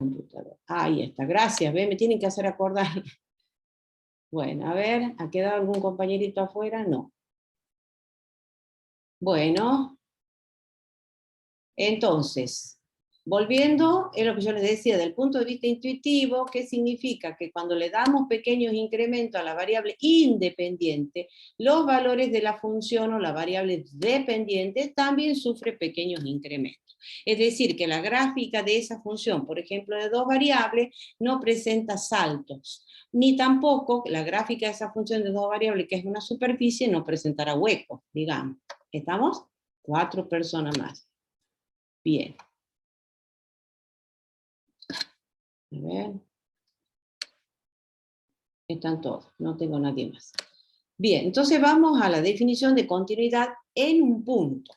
computadora. Ahí está, gracias, ¿ve? Me tienen que hacer acordar. Bueno, a ver, ¿ha quedado algún compañerito afuera? No. Bueno, entonces, volviendo, es lo que yo les decía, del punto de vista intuitivo, ¿qué significa? Que cuando le damos pequeños incrementos a la variable independiente, los valores de la función o la variable dependiente también sufren pequeños incrementos. Es decir, que la gráfica de esa función, por ejemplo, de dos variables, no presenta saltos, ni tampoco la gráfica de esa función de dos variables, que es una superficie, no presentará huecos, digamos. ¿Estamos? 4 personas más. Bien. A ver. Están todos, no tengo nadie más. Bien, entonces vamos a la definición de continuidad en un punto.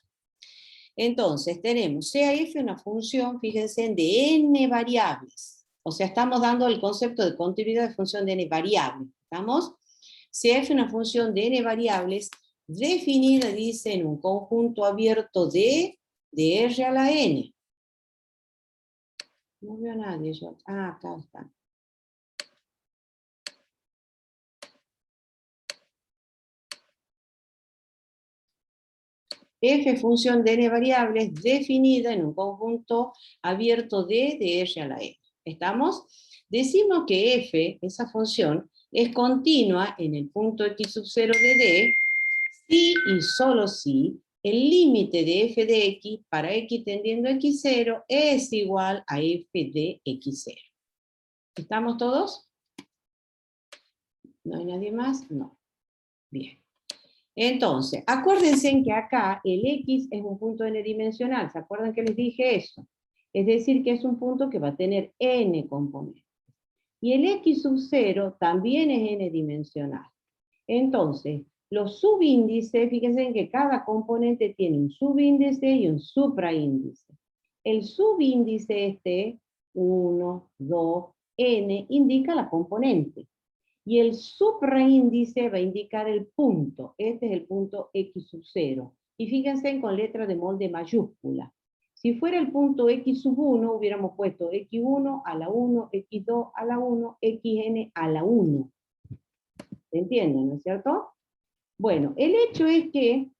Entonces tenemos CAF una función, fíjense, de n variables. O sea, estamos dando el concepto de continuidad de función de n variables. ¿Estamos? CAF una función de n variables definida, dice, en un conjunto abierto de R a la n. No veo a nadie yo. Ah, acá está. F función de n variables definida en un conjunto abierto de R a la n. ¿Estamos? Decimos que f, esa función, es continua en el punto x sub 0 de D, si y solo si el límite de f de x para x tendiendo a x0 es igual a f de x0. ¿Estamos todos? ¿No hay nadie más? No. Bien. Entonces, acuérdense que acá el X es un punto n-dimensional. ¿Se acuerdan que les dije eso? Es decir, que es un punto que va a tener n componentes. Y el X sub 0 también es n-dimensional. Entonces, los subíndices, fíjense que cada componente tiene un subíndice y un supraíndice. El subíndice 1, 2, n, indica la componente. Y el supraíndice va a indicar el punto. Este es el punto X sub 0. Y fíjense con letra de molde mayúscula. Si fuera el punto X sub 1, hubiéramos puesto X1 a la 1, X2 a la 1, Xn a la 1. ¿Se entiende, no es cierto? Bueno, el hecho es que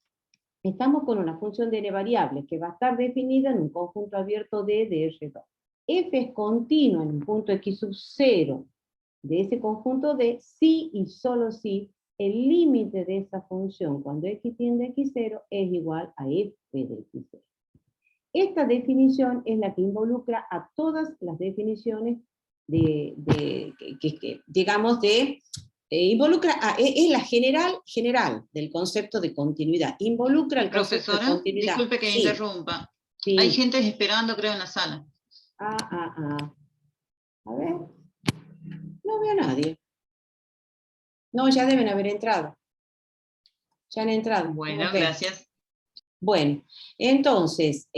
estamos con una función de n variables que va a estar definida en un conjunto abierto de R2. F es continua en un punto X sub 0 de ese conjunto de si y solo si el límite de esa función cuando x tiende a x0 es igual a f de x0. Esta definición es la que involucra a todas las definiciones es la general del concepto de continuidad. Involucra el concepto de continuidad. Disculpe que interrumpa. Sí. Hay gente esperando, creo, en la sala. A ver. No veo a nadie. No, ya deben haber entrado. Ya han entrado. Bueno, okay. Gracias. Bueno, entonces,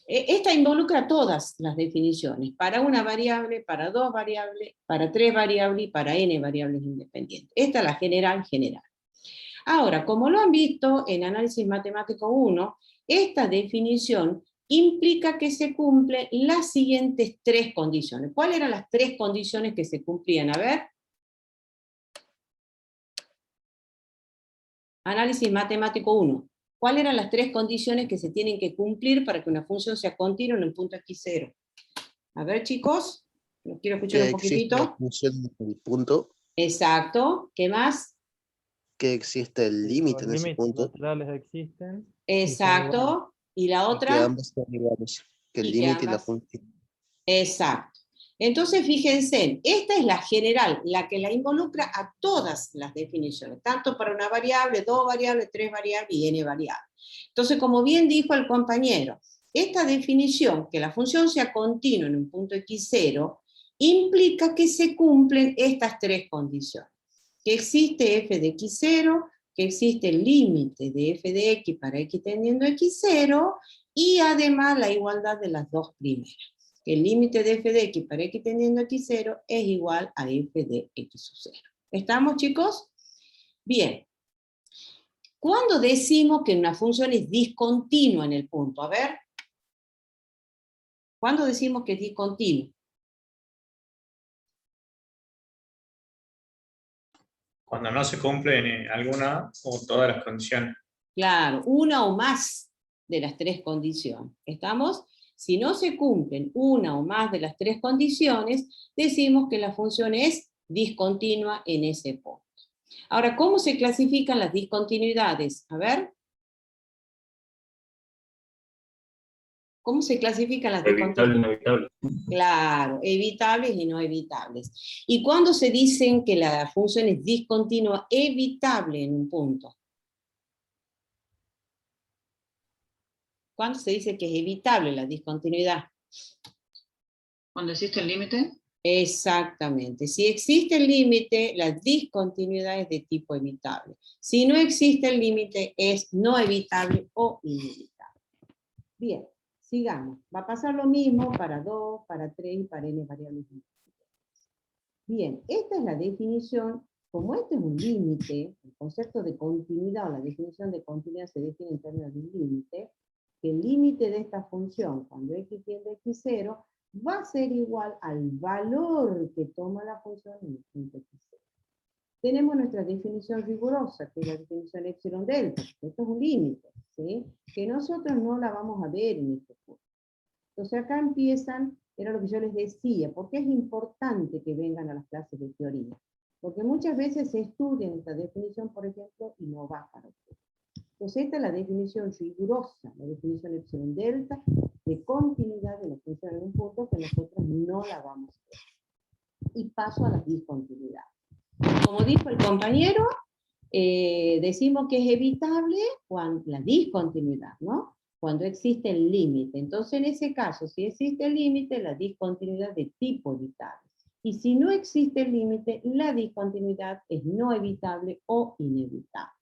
esta involucra todas las definiciones, para una variable, para dos variables, para tres variables y para n variables independientes. Esta es la general. Ahora, como lo han visto en Análisis Matemático 1, esta definición implica que se cumplen las siguientes tres condiciones. ¿Cuáles eran las tres condiciones que se cumplían? A ver. Análisis Matemático 1. ¿Cuáles eran las tres condiciones que se tienen que cumplir para que una función sea continua en el punto x0? A ver, chicos, los quiero escuchar un poquitito. Que existe la función en el punto. Exacto. ¿Qué más? Que existe el límite en ese punto. Los naturales existen. Exacto. ¿Y la otra? Y que ambas son iguales. Que el límite y la función. Exacto. Entonces, fíjense, esta es la general, la que la involucra a todas las definiciones, tanto para una variable, dos variables, tres variables y n variables. Entonces, como bien dijo el compañero, esta definición, que la función sea continua en un punto x0, implica que se cumplen estas tres condiciones. Que existe f de x0, que existe el límite de f de x para x tendiendo a x0, y además la igualdad de las dos primeras. El límite de f de x para x tendiendo a x0 es igual a f de x sub 0. ¿Estamos, chicos? Bien. ¿Cuándo decimos que una función es discontinua en el punto? A ver. ¿Cuándo decimos que es discontinuo? Cuando no se cumplen alguna o todas las condiciones. Claro, una o más de las tres condiciones. ¿Estamos? Si no se cumplen una o más de las tres condiciones, decimos que la función es discontinua en ese punto. Ahora, ¿cómo se clasifican las discontinuidades? A ver. ¿Cómo se clasifican las discontinuidades? Evitables, inevitables. Claro, evitables y no evitables. ¿Y cuándo se dicen que la función es discontinua evitable en un punto? ¿Cuándo se dice que es evitable la discontinuidad? ¿Cuando existe el límite? Exactamente. Si existe el límite, la discontinuidad es de tipo evitable. Si no existe el límite, es no evitable o inevitable. Bien, sigamos. Va a pasar lo mismo para 2, para 3 y para n variables. Bien, esta es la definición. Como este es un límite, el concepto de continuidad o la definición de continuidad se define en términos de un límite, que el límite de esta función, cuando x tiende a x0, va a ser igual al valor que toma la función en el punto x0. Tenemos nuestra definición rigurosa, que es la definición epsilon delta. Esto es un límite, ¿sí? Que nosotros no la vamos a ver en este punto. Entonces acá empiezan, era lo que yo les decía, ¿por qué es importante que vengan a las clases de teoría? Porque muchas veces se estudia esta definición, por ejemplo, y no va para ustedes. Entonces esta es la definición rigurosa, la definición epsilon delta, de continuidad de la función en un punto que nosotros no la vamos a ver. Y paso a la discontinuidad. Como dijo el compañero, decimos que es evitable cuando, la discontinuidad, ¿no? Cuando existe el límite. Entonces en ese caso, si existe el límite, la discontinuidad de tipo evitable. Y si no existe el límite, la discontinuidad es no evitable o inevitable.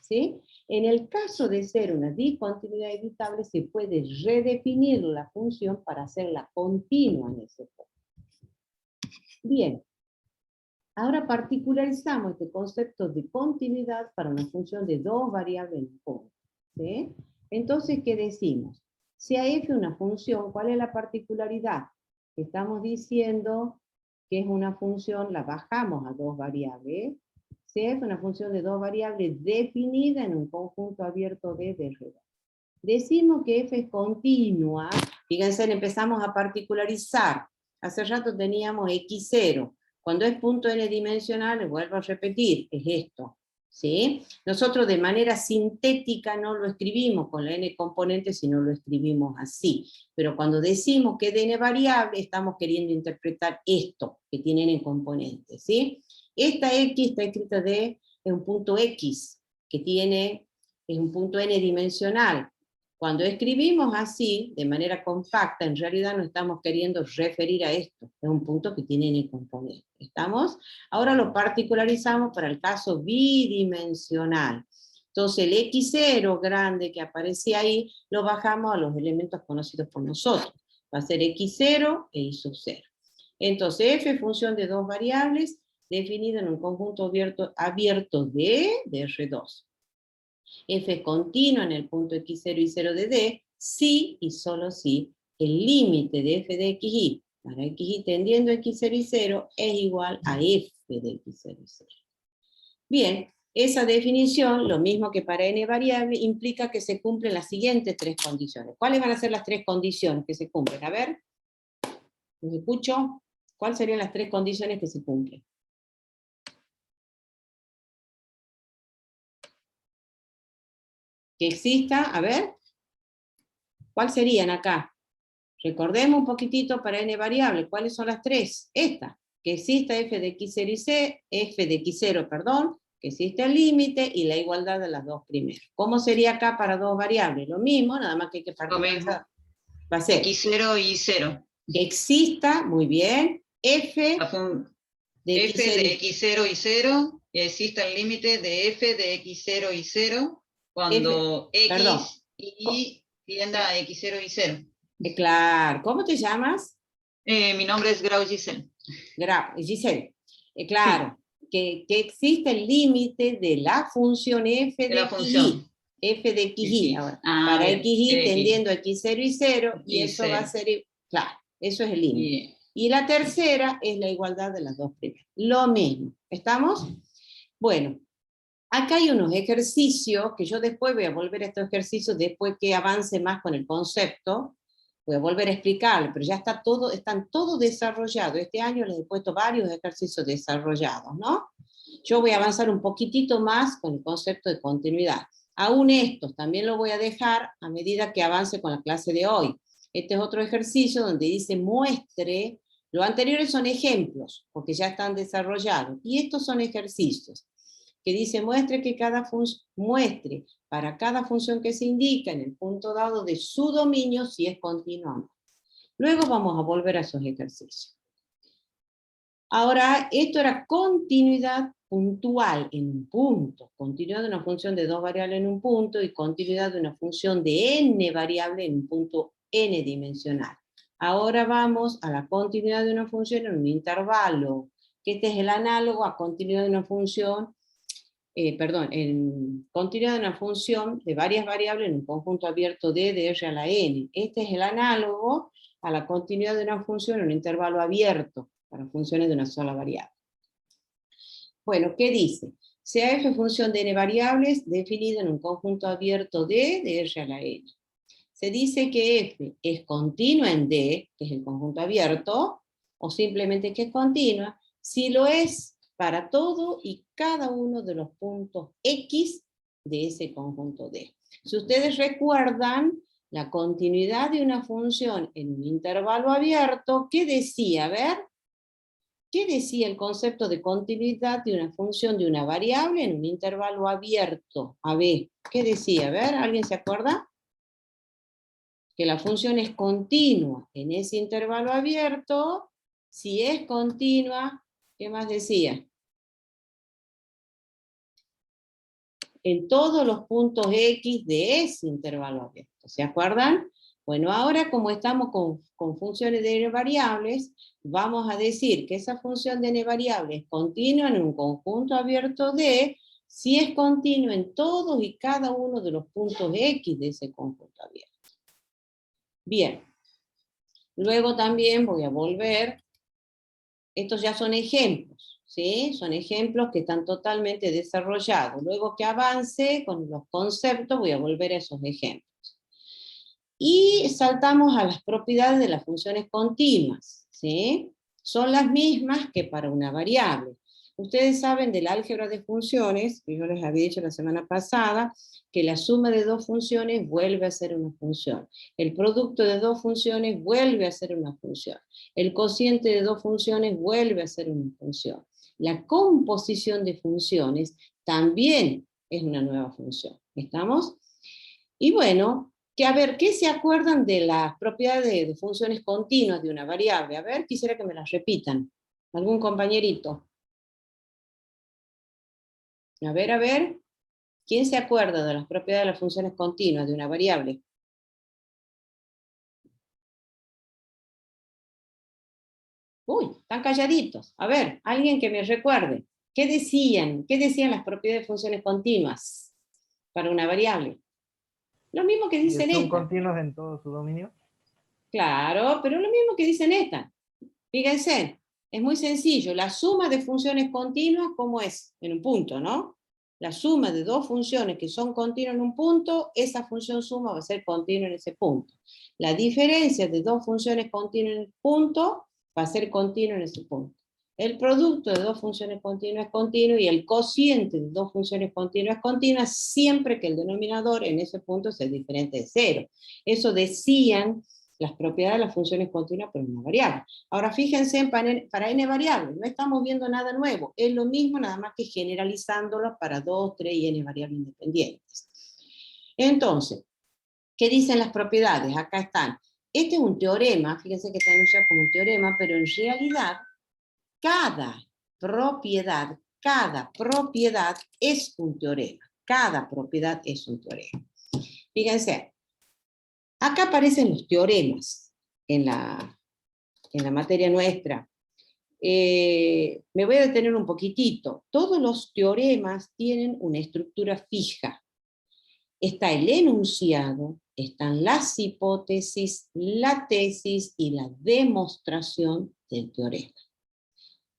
¿Sí? En el caso de ser una discontinuidad evitable, se puede redefinir la función para hacerla continua en ese punto. Bien, ahora particularizamos este concepto de continuidad para una función de dos variables en punto. ¿Sí? Entonces, ¿qué decimos? Si a f una función, ¿cuál es la particularidad? Estamos diciendo que es una función, la bajamos a dos variables. Si f es una función de dos variables definida en un conjunto abierto de R2. Decimos que f es continua, fíjense, empezamos a particularizar. Hace rato teníamos x0. Cuando es punto n dimensional, les vuelvo a repetir, es esto. ¿Sí? Nosotros de manera sintética no lo escribimos con la n componente, sino lo escribimos así. Pero cuando decimos que es de n variable, estamos queriendo interpretar esto, que tiene n componentes. ¿Sí? Esta x está escrita de un punto x, que es un punto n dimensional. Cuando escribimos así, de manera compacta, en realidad no estamos queriendo referir a esto. Es un punto que tiene n componente. ¿Estamos? Ahora lo particularizamos para el caso bidimensional. Entonces el x0 grande que aparece ahí, lo bajamos a los elementos conocidos por nosotros. Va a ser x0 e y sub 0. Entonces f es función de dos variables, definida en un conjunto abierto de R2. F es continua en el punto x0 y 0 de D, si y solo si el límite de f de xy para xy tendiendo a x0 y 0 es igual a f de x0 y 0. Bien, esa definición, lo mismo que para n variable, implica que se cumplen las siguientes tres condiciones. ¿Cuáles van a ser las tres condiciones que se cumplen? A ver, ¿los escucho? ¿Cuáles serían las tres condiciones que se cumplen? Que exista, a ver, ¿cuáles serían acá? Recordemos un poquitito para n variable, ¿cuáles son las tres? Esta, que exista f de x0 y c, f de x0, perdón, que exista el límite y la igualdad de las dos primeras. ¿Cómo sería acá para dos variables? Lo mismo, nada más que hay que particularizar. Va a ser x0 y 0. que exista, muy bien, f de x0 y 0, y exista el límite de f de x0 y 0, cuando x y tienda a x0 y 0. Claro, ¿cómo te llamas? Mi nombre es Grau Giselle. Giselle. Claro, sí. que existe el límite de la función f de xy. F de xy, ahora, para xy tendiendo a x0 y 0, y eso va a ser Claro, eso es el límite. Bien. Y la tercera es la igualdad de las dos primeras. Lo mismo. ¿Estamos? Bueno, acá hay unos ejercicios que yo después voy a volver a estos ejercicios después que avance más con el concepto. Voy a volver a explicarlo, pero ya está todo, están todos desarrollados. Este año les he puesto varios ejercicios desarrollados, ¿no? Yo voy a avanzar un poquitito más con el concepto de continuidad. Aún estos también lo voy a dejar a medida que avance con la clase de hoy. Este es otro ejercicio donde dice muestre, los anteriores son ejemplos, porque ya están desarrollados, y estos son ejercicios, que dice muestre para cada función que se indica en el punto dado de su dominio si es continua o no. Luego vamos a volver a esos ejercicios. Ahora, esto era continuidad puntual en un punto, continuidad de una función de 2 variables en un punto, y continuidad de una función de n variable en un punto n dimensional. Ahora vamos a la continuidad de una función en un intervalo, que este es el análogo a continuidad de una función, en continuidad de una función de varias variables en un conjunto abierto D de R a la n. Este es el análogo a la continuidad de una función en un intervalo abierto, para funciones de una sola variable. Bueno, ¿qué dice? Sea f función de n variables definida en un conjunto abierto D de R a la n. Se dice que f es continua en D, que es el conjunto abierto, o simplemente que es continua, si lo es para todo y cada uno de los puntos X de ese conjunto D. Si ustedes recuerdan la continuidad de una función en un intervalo abierto, ¿qué decía? A ver, ¿qué decía el concepto de continuidad de una función de una variable en un intervalo abierto? A ver, ¿qué decía? A ver, ¿alguien se acuerda? Que la función es continua en ese intervalo abierto. Si es continua, ¿qué más decía? En todos los puntos X de ese intervalo abierto. ¿Se acuerdan? Bueno, ahora como estamos con funciones de n variables, vamos a decir que esa función de n variable es continua en un conjunto abierto D, si es continua en todos y cada uno de los puntos X de ese conjunto abierto. Bien. Luego también voy a volver, estos ya son ejemplos, ¿sí? Son ejemplos que están totalmente desarrollados. Luego que avance con los conceptos, voy a volver a esos ejemplos. Y saltamos a las propiedades de las funciones continuas, ¿sí? Son las mismas que para una variable. Ustedes saben del álgebra de funciones, que yo les había dicho la semana pasada, que la suma de dos funciones vuelve a ser una función. El producto de dos funciones vuelve a ser una función. El cociente de dos funciones vuelve a ser una función. La composición de funciones también es una nueva función. ¿Estamos? Y bueno, que a ver, ¿qué se acuerdan de las propiedades de funciones continuas de una variable? A ver, quisiera que me las repitan. ¿Algún compañerito? A ver, ¿quién se acuerda de las propiedades de las funciones continuas de una variable? Uy, están calladitos. A ver, alguien que me recuerde. ¿Qué decían? ¿Qué decían las propiedades de funciones continuas para una variable? Lo mismo que dicen ¿Son esta. continuos en todo su dominio? Claro, pero lo mismo que dicen esta. Fíjense, es muy sencillo. La suma de funciones continuas, ¿cómo es? En un punto, ¿no? La suma de dos funciones que son continuas en un punto, esa función suma va a ser continua en ese punto. La diferencia de dos funciones continuas en un punto va a ser continua en ese punto. El producto de dos funciones continuas es continuo y el cociente de dos funciones continuas es continua siempre que el denominador en ese punto sea diferente de cero. Eso decían las propiedades de las funciones continuas por una variable. Ahora fíjense para n variables, no estamos viendo nada nuevo, es lo mismo nada más que generalizándolo para 2, 3 y n variables independientes. Entonces, ¿qué dicen las propiedades? Acá están. Este es un teorema, fíjense que está anunciado como un teorema, pero en realidad cada propiedad es un teorema. Cada propiedad es un teorema. Fíjense, acá aparecen los teoremas en la materia nuestra. Me voy a detener un poquitito. Todos los teoremas tienen una estructura fija. Está el enunciado, están las hipótesis, la tesis y la demostración del teorema.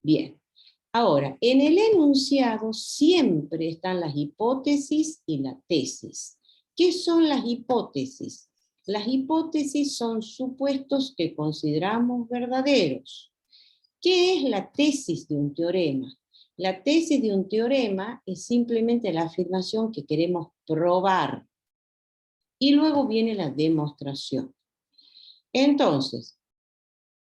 Bien, ahora, en el enunciado siempre están las hipótesis y la tesis. ¿Qué son las hipótesis? Las hipótesis son supuestos que consideramos verdaderos. ¿Qué es la tesis de un teorema? La tesis de un teorema es simplemente la afirmación que queremos probar. Y luego viene la demostración. Entonces,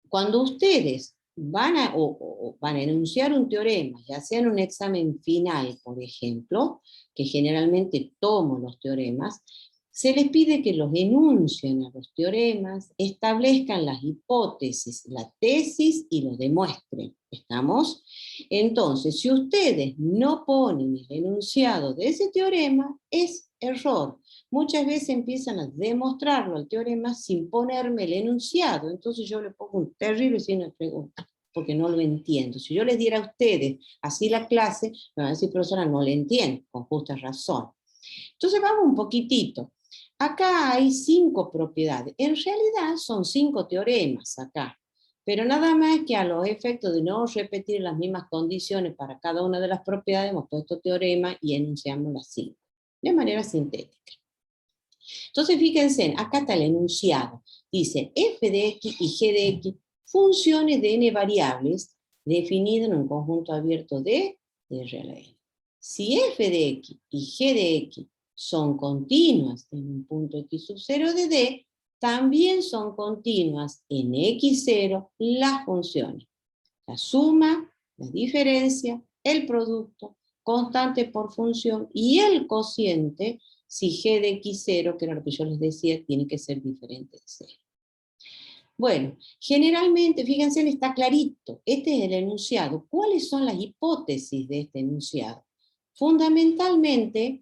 cuando ustedes van a enunciar un teorema, ya sea en un examen final, por ejemplo, que generalmente tomo los teoremas, se les pide que los enuncien a los teoremas, establezcan las hipótesis, la tesis y lo demuestren. ¿Estamos? Entonces, si ustedes no ponen el enunciado de ese teorema, es error. Muchas veces empiezan a demostrarlo el teorema sin ponerme el enunciado. Entonces yo le pongo un terrible signo de pregunta, porque no lo entiendo. Si yo les diera a ustedes así la clase, me van a decir, profesora, no le entiendo, con justa razón. Entonces vamos un poquitito. Acá hay 5 propiedades. En realidad son 5 teoremas acá. Pero nada más que a los efectos de no repetir las mismas condiciones para cada una de las propiedades, hemos puesto teorema y enunciamos las 5. De manera sintética. Entonces fíjense, acá está el enunciado. Dice f de x y g de x, funciones de n variables definidas en un conjunto abierto de R a la n. Si f de x y g de x son continuas en un punto x sub 0 de d, también son continuas en x0 las funciones. La suma, la diferencia, el producto, constante por función y el cociente, si g de x0, que era lo que yo les decía, tiene que ser diferente de 0. Bueno, generalmente, fíjense, está clarito, este es el enunciado. ¿Cuáles son las hipótesis de este enunciado? Fundamentalmente,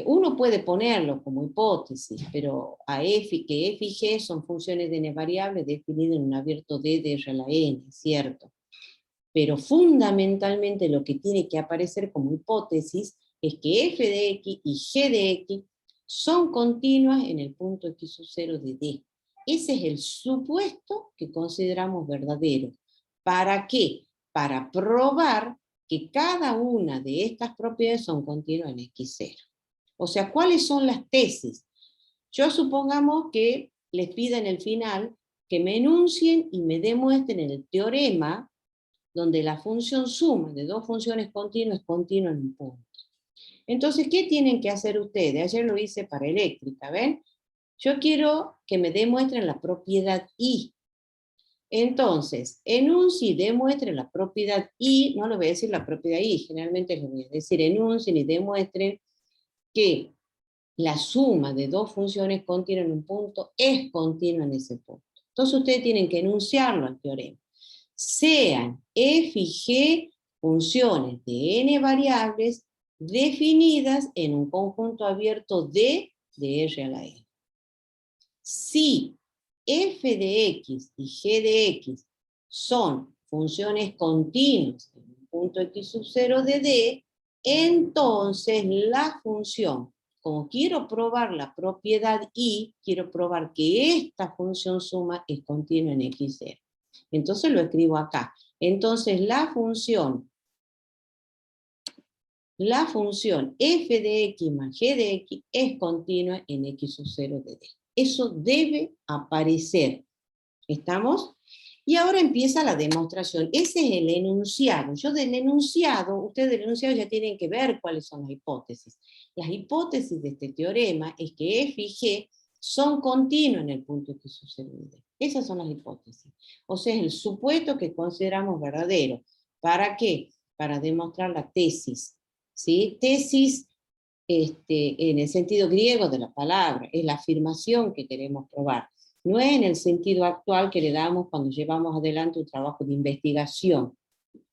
uno puede ponerlo como hipótesis, pero que f y g son funciones de n variables definidas en un abierto d de R a la n, ¿cierto? Pero fundamentalmente lo que tiene que aparecer como hipótesis es que f de x y g de x son continuas en el punto x sub 0 de d. Ese es el supuesto que consideramos verdadero. ¿Para qué? Para probar que cada una de estas propiedades son continuas en x0. O sea, ¿cuáles son las tesis? Yo supongamos que les pida en el final que me enuncien y me demuestren el teorema donde la función suma de 2 funciones continuas es continua en un punto. Entonces, ¿qué tienen que hacer ustedes? Ayer lo hice para eléctrica, ¿ven? Yo quiero que me demuestren la propiedad I. Entonces, enuncie y demuestren la propiedad I, no le voy a decir la propiedad I, generalmente les voy a decir enuncien y demuestren que la suma de 2 funciones continuas en un punto es continua en ese punto. Entonces ustedes tienen que enunciarlo al teorema. Sean f y g funciones de n variables definidas en un conjunto abierto de R a la n. Si f de x y g de x son funciones continuas en un punto x sub 0 de d, entonces la función, como quiero probar la propiedad I, quiero probar que esta función suma es continua en x0. Entonces lo escribo acá. Entonces la función f de x más g de x es continua en x sub 0 de d. Eso debe aparecer. ¿Estamos? Y ahora empieza la demostración. Ese es el enunciado. Ustedes del enunciado ya tienen que ver cuáles son las hipótesis. Las hipótesis de este teorema es que f y g son continuas en el punto x sub 0 de d. Esas son las hipótesis. O sea, es el supuesto que consideramos verdadero. ¿Para qué? Para demostrar la tesis. ¿Sí? Tesis en el sentido griego de la palabra, es la afirmación que queremos probar. No es en el sentido actual que le damos cuando llevamos adelante un trabajo de investigación.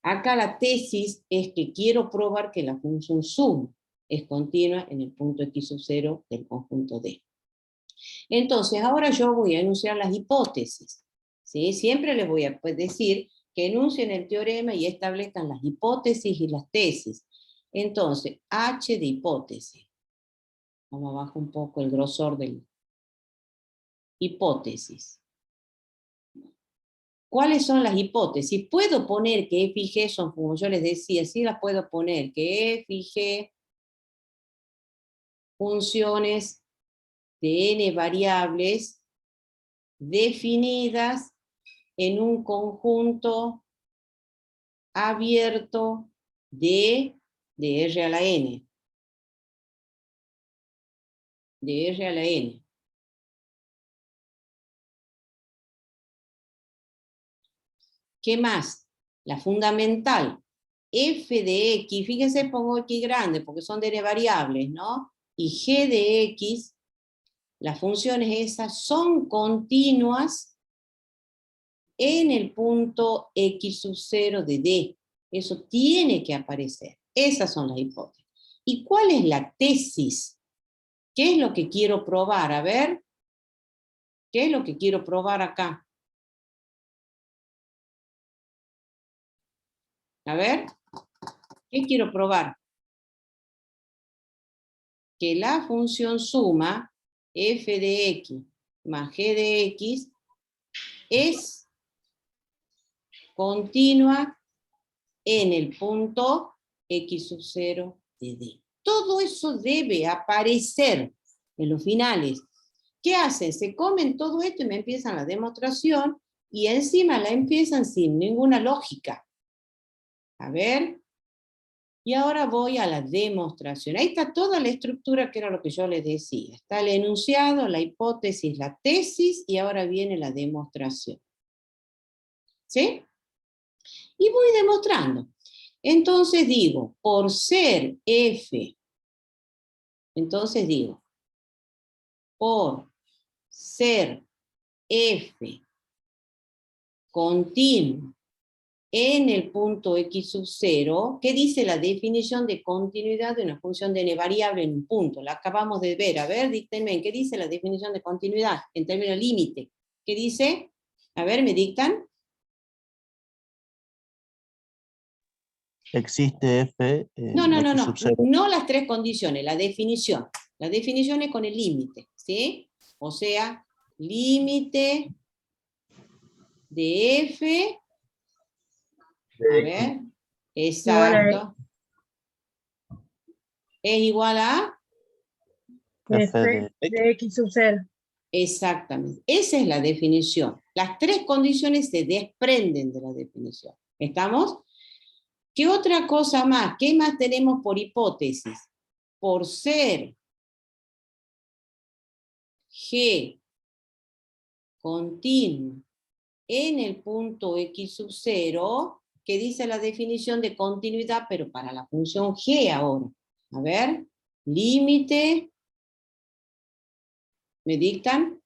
Acá la tesis es que quiero probar que la función suma es continua en el punto x sub 0 del conjunto D. Entonces, ahora yo voy a enunciar las hipótesis. ¿Sí? Siempre les voy a decir que enuncien el teorema y establezcan las hipótesis y las tesis. Entonces, H de hipótesis. Vamos abajo un poco el grosor del hipótesis. ¿Cuáles son las hipótesis? Puedo poner que f y g son, como yo les decía, sí las puedo poner, que f y g funciones de n variables definidas en un conjunto abierto de R a la n. De R a la n. ¿Qué más? La fundamental, f de x, fíjense, pongo x grande porque son de n variables, ¿no? Y g de x, las funciones esas son continuas en el punto x sub 0 de D. Eso tiene que aparecer. Esas son las hipótesis. ¿Y cuál es la tesis? ¿Qué es lo que quiero probar? A ver, ¿qué es lo que quiero probar acá? A ver, ¿qué quiero probar? Que la función suma f de x más g de x es continua en el punto x sub 0 de D. Todo eso debe aparecer en los finales. ¿Qué hacen? Se comen todo esto y me empiezan la demostración y encima la empiezan sin ninguna lógica. A ver. Y ahora voy a la demostración. Ahí está toda la estructura que era lo que yo les decía. Está el enunciado, la hipótesis, la tesis y ahora viene la demostración. ¿Sí? Y voy demostrando. Entonces digo, por ser f, entonces digo, por ser f continuo en el punto x sub 0, ¿qué dice la definición de continuidad de una función de n variable en un punto? La acabamos de ver. A ver, díctenme, ¿qué dice la definición de continuidad en términos de límite? ¿Qué dice? A ver, ¿me dictan? Existe f No, en x sub 0. no las tres condiciones, la definición. La definición es con el límite, ¿sí? O sea, límite de f, a ver, exacto, es igual a f de x sub 0. exactamente. Esa es la definición. Las tres condiciones se desprenden de la definición. ¿Estamos? ¿Qué otra cosa más? ¿Qué más tenemos por hipótesis? Por ser G continuo en el punto x sub 0, que dice la definición de continuidad, pero para la función G ahora. A ver, límite, ¿me dictan?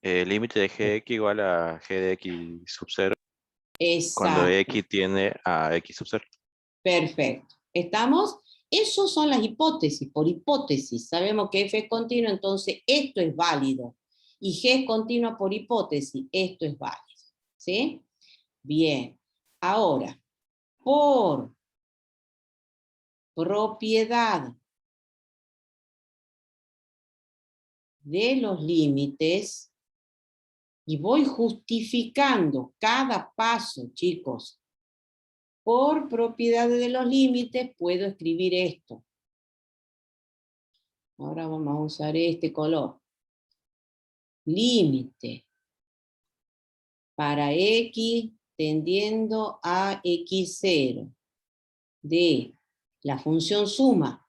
Límite de gx igual a g de x sub 0 cuando Exacto. x tiende a x sub 0. Perfecto. ¿Estamos? Esas son las hipótesis, por hipótesis. Sabemos que f es continuo, entonces esto es válido. Y g es continua por hipótesis, esto es válido. ¿Sí? Bien. Ahora, por propiedad de los límites, y voy justificando cada paso, chicos. Por propiedad de los límites puedo escribir esto. Ahora vamos a usar este color. Límite para x tendiendo a x0 de la función suma.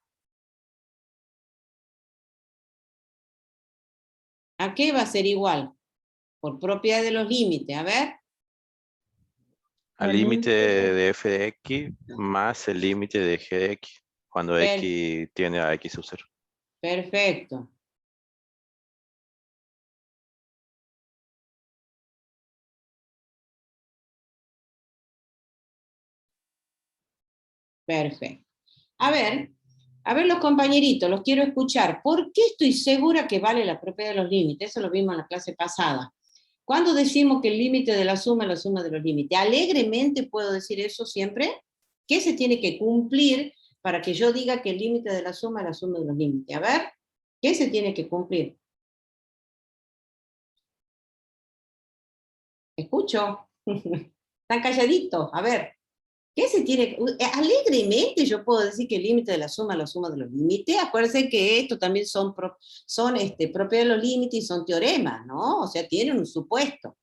¿A qué va a ser igual? Por propiedad de los límites. A ver. Al límite de f de x más el límite de g de x cuando x tiende a x sub 0. Perfecto. Perfecto. A ver los compañeritos, los quiero escuchar. ¿Por qué estoy segura que vale la propiedad de los límites? Eso lo vimos en la clase pasada. ¿Cuándo decimos que el límite de la suma es la suma de los límites? ¿Alegremente puedo decir eso siempre? ¿Qué se tiene que cumplir para que yo diga que el límite de la suma es la suma de los límites? A ver, ¿qué se tiene que cumplir? Escucho. Están calladitos. A ver. ¿Qué se tiene? Alegremente yo puedo decir que el límite de la suma de los límites. Acuérdense que esto también son propiedades de los límites y son teoremas, ¿no? O sea, tienen un supuesto.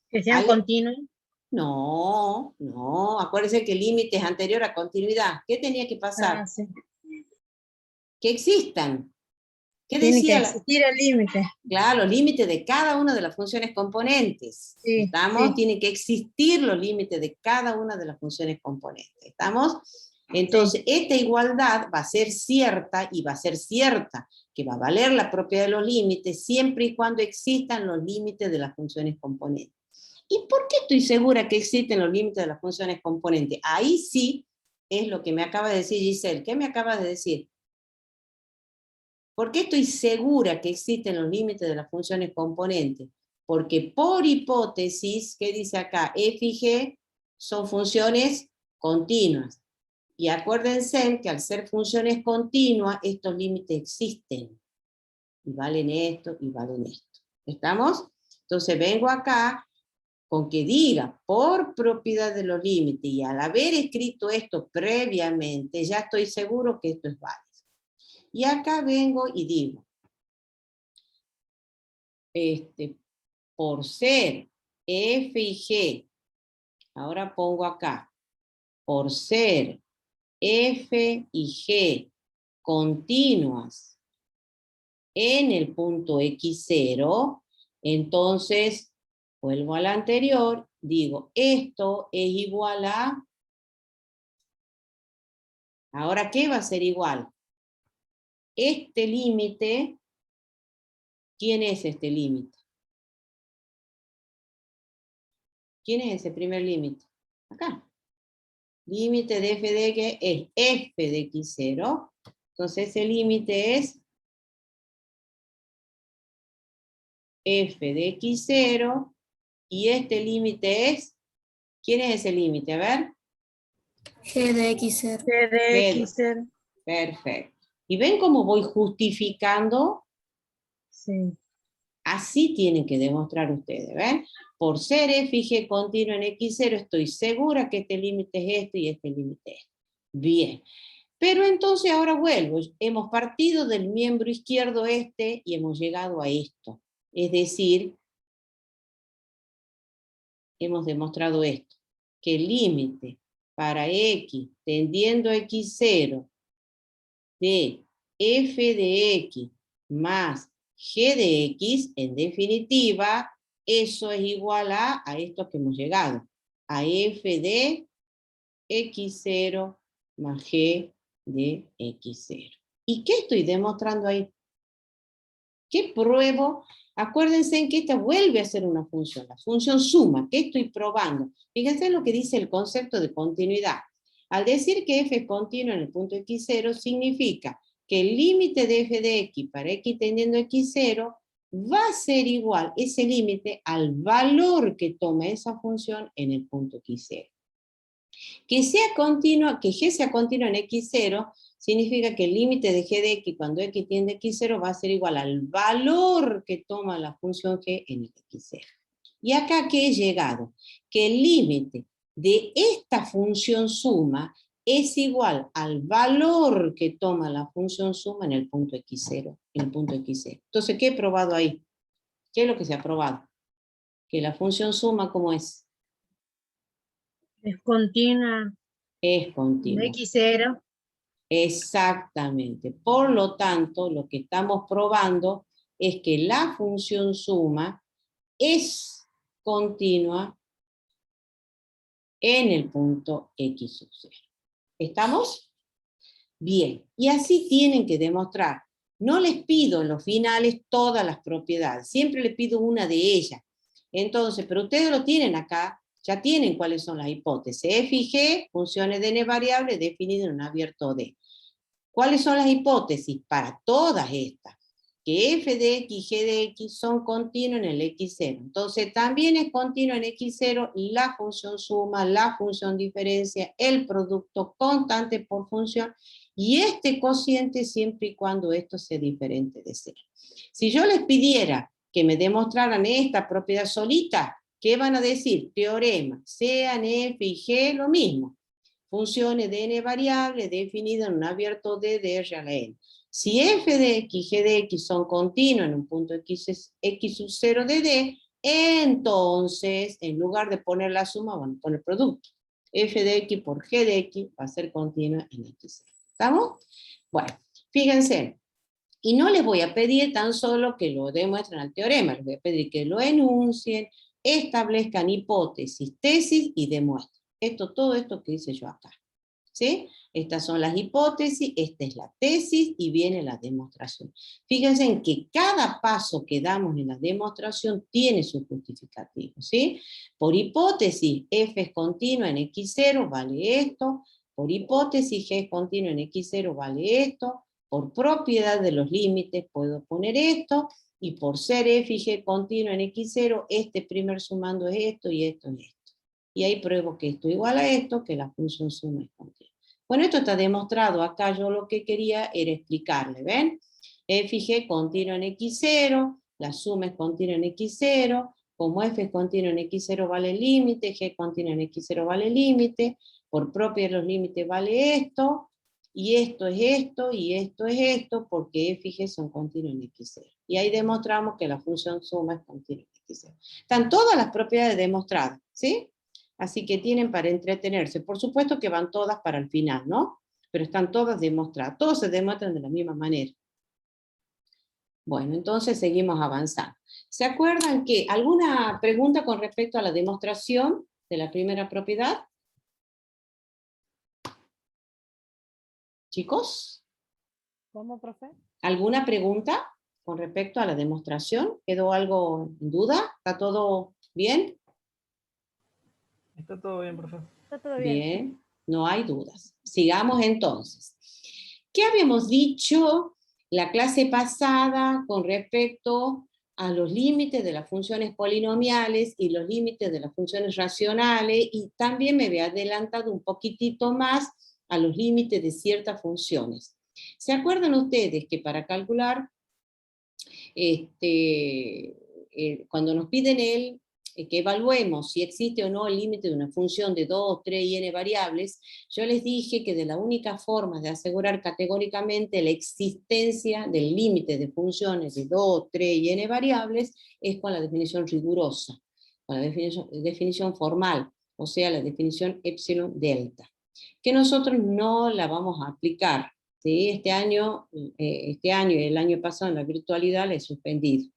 Que sean continuos. No, no. Acuérdense que el límite es anterior a continuidad. ¿Qué tenía que pasar? Ah, sí. Que existan. ¿Qué Tiene decía que existir el límite. Claro, los límites de cada una de las funciones componentes. Sí, ¿Estamos? sí. Tienen que existir los límites de cada una de las funciones componentes. ¿Estamos? Entonces, esta igualdad va a ser cierta, y va a ser cierta, que va a valer la propiedad de los límites, siempre y cuando existan los límites de las funciones componentes. ¿Y por qué estoy segura que existen los límites de las funciones componentes? Ahí sí es lo que me acaba de decir Giselle. ¿Qué me acaba de decir? ¿Por qué estoy segura que existen los límites de las funciones componentes? Porque por hipótesis, ¿qué dice acá? F y G son funciones continuas. Y acuérdense que al ser funciones continuas, estos límites existen. Y valen esto, y valen esto. ¿Estamos? Entonces vengo acá con que diga por propiedad de los límites, y al haber escrito esto previamente, ya estoy seguro que esto es válido. Y acá vengo y digo, por ser F y G, ahora pongo acá, por ser F y G continuas en el punto X0, entonces vuelvo al anterior, digo, esto es igual a, ahora ¿qué va a ser igual? Este límite, ¿quién es este límite? ¿Quién es ese primer límite? Acá. Límite de f de x es f de x0. Entonces ese límite es f de x0. Y este límite es, ¿quién es ese límite? A ver. G de x0. G de x0. Perfecto. ¿Y ven cómo voy justificando? Sí. Así tienen que demostrar ustedes, ¿ven? Por ser f y g continuo en x0, estoy segura que este límite es este y este límite es este. Bien. Pero entonces ahora vuelvo. Hemos partido del miembro izquierdo este y hemos llegado a esto. Es decir, hemos demostrado esto. Que el límite para x tendiendo a x0 de f de x más g de x, en definitiva, eso es igual a esto que hemos llegado, a f de x0 más g de x0. ¿Y qué estoy demostrando ahí? ¿Qué pruebo? Acuérdense en que esta vuelve a ser una función, la función suma. ¿Qué estoy probando? Fíjense lo que dice el concepto de continuidad. Al decir que f es continuo en el punto x0, significa que el límite de f de x para x tendiendo a x0 va a ser igual, ese límite, al valor que toma esa función en el punto x0. Que sea continua, que g sea continuo en x0, significa que el límite de g de x cuando x tiende a x0 va a ser igual al valor que toma la función g en el x0. Y acá que he llegado, que el límite de esta función suma es igual al valor que toma la función suma en el punto x0. En el punto x0. Entonces, ¿qué he probado ahí? ¿Qué es lo que se ha probado? Que la función suma, ¿cómo es? Es continua. Es continua. X0. Exactamente. Por lo tanto, lo que estamos probando es que la función suma es continua en el punto x sub 0. ¿Estamos? Bien. Y así tienen que demostrar. No les pido en los finales todas las propiedades. Siempre les pido una de ellas. Entonces, pero ustedes lo tienen acá. Ya tienen cuáles son las hipótesis. F y G, funciones de n variables definidas en un abierto D. ¿Cuáles son las hipótesis? Para todas estas. Que f de x y g de x son continuos en el x0. Entonces también es continuo en x0 la función suma, la función diferencia, el producto constante por función, y este cociente siempre y cuando esto sea diferente de 0. Si yo les pidiera que me demostraran esta propiedad solita, ¿Qué van a decir? Teorema, sean f y g lo mismo. Funciones de n variables definidas en un abierto D de R a la n. Si f de x y g de x son continuos en un punto x sub 0 de D, entonces, en lugar de poner la suma, van a poner producto. F de x por g de x va a ser continua en x0. ¿Estamos? Bueno, fíjense. Y no les voy a pedir tan solo que lo demuestren al teorema, les voy a pedir que lo enuncien, establezcan hipótesis, tesis y demuestren. Todo esto que hice yo acá. ¿Sí? Estas son las hipótesis, esta es la tesis y viene la demostración. Fíjense en que cada paso que damos en la demostración tiene su justificativo. ¿Sí? Por hipótesis, f es continua en x0, vale esto. Por hipótesis, g es continua en x0, vale esto. Por propiedad de los límites puedo poner esto. Y por ser f y g continua en x0, este primer sumando es esto y esto es esto. Y ahí pruebo que esto igual a esto, que la función suma es continua. Bueno, esto está demostrado. Acá yo lo que quería era explicarle, ¿ven? F y g continua en x0, la suma es continua en x0, como f es continua en x0 vale el límite, g continua en x0 vale el límite, por propiedad de los límites vale esto, y esto es esto, y esto es esto, porque f y g son continuos en x0. Y ahí demostramos que la función suma es continua en x0. Están todas las propiedades demostradas, ¿sí? Así que tienen para entretenerse. Por supuesto que van todas para el final, ¿no? Pero están todas demostradas. Todos se demuestran de la misma manera. Bueno, entonces seguimos avanzando. ¿Se acuerdan que alguna pregunta con respecto a la demostración de la primera propiedad? ¿Chicos? ¿Cómo, profe? ¿Alguna pregunta con respecto a la demostración? ¿Quedó algo en duda? ¿Está todo bien? Está todo bien, profe. Está todo bien. Bien, no hay dudas. Sigamos entonces. ¿Qué habíamos dicho la clase pasada con respecto a los límites de las funciones polinomiales y los límites de las funciones racionales? Y también me había adelantado un poquitito más a los límites de ciertas funciones. ¿Se acuerdan ustedes que para calcular, cuando nos piden que evaluemos si existe o no el límite de una función de 2, 3 y n variables, yo les dije que de la única forma de asegurar categóricamente la existencia del límite de funciones de 2, 3 y n variables es con la definición rigurosa, con la definición formal, o sea, la definición epsilon delta, que nosotros no la vamos a aplicar. ¿Sí? Este año y el año pasado en la virtualidad la he suspendido.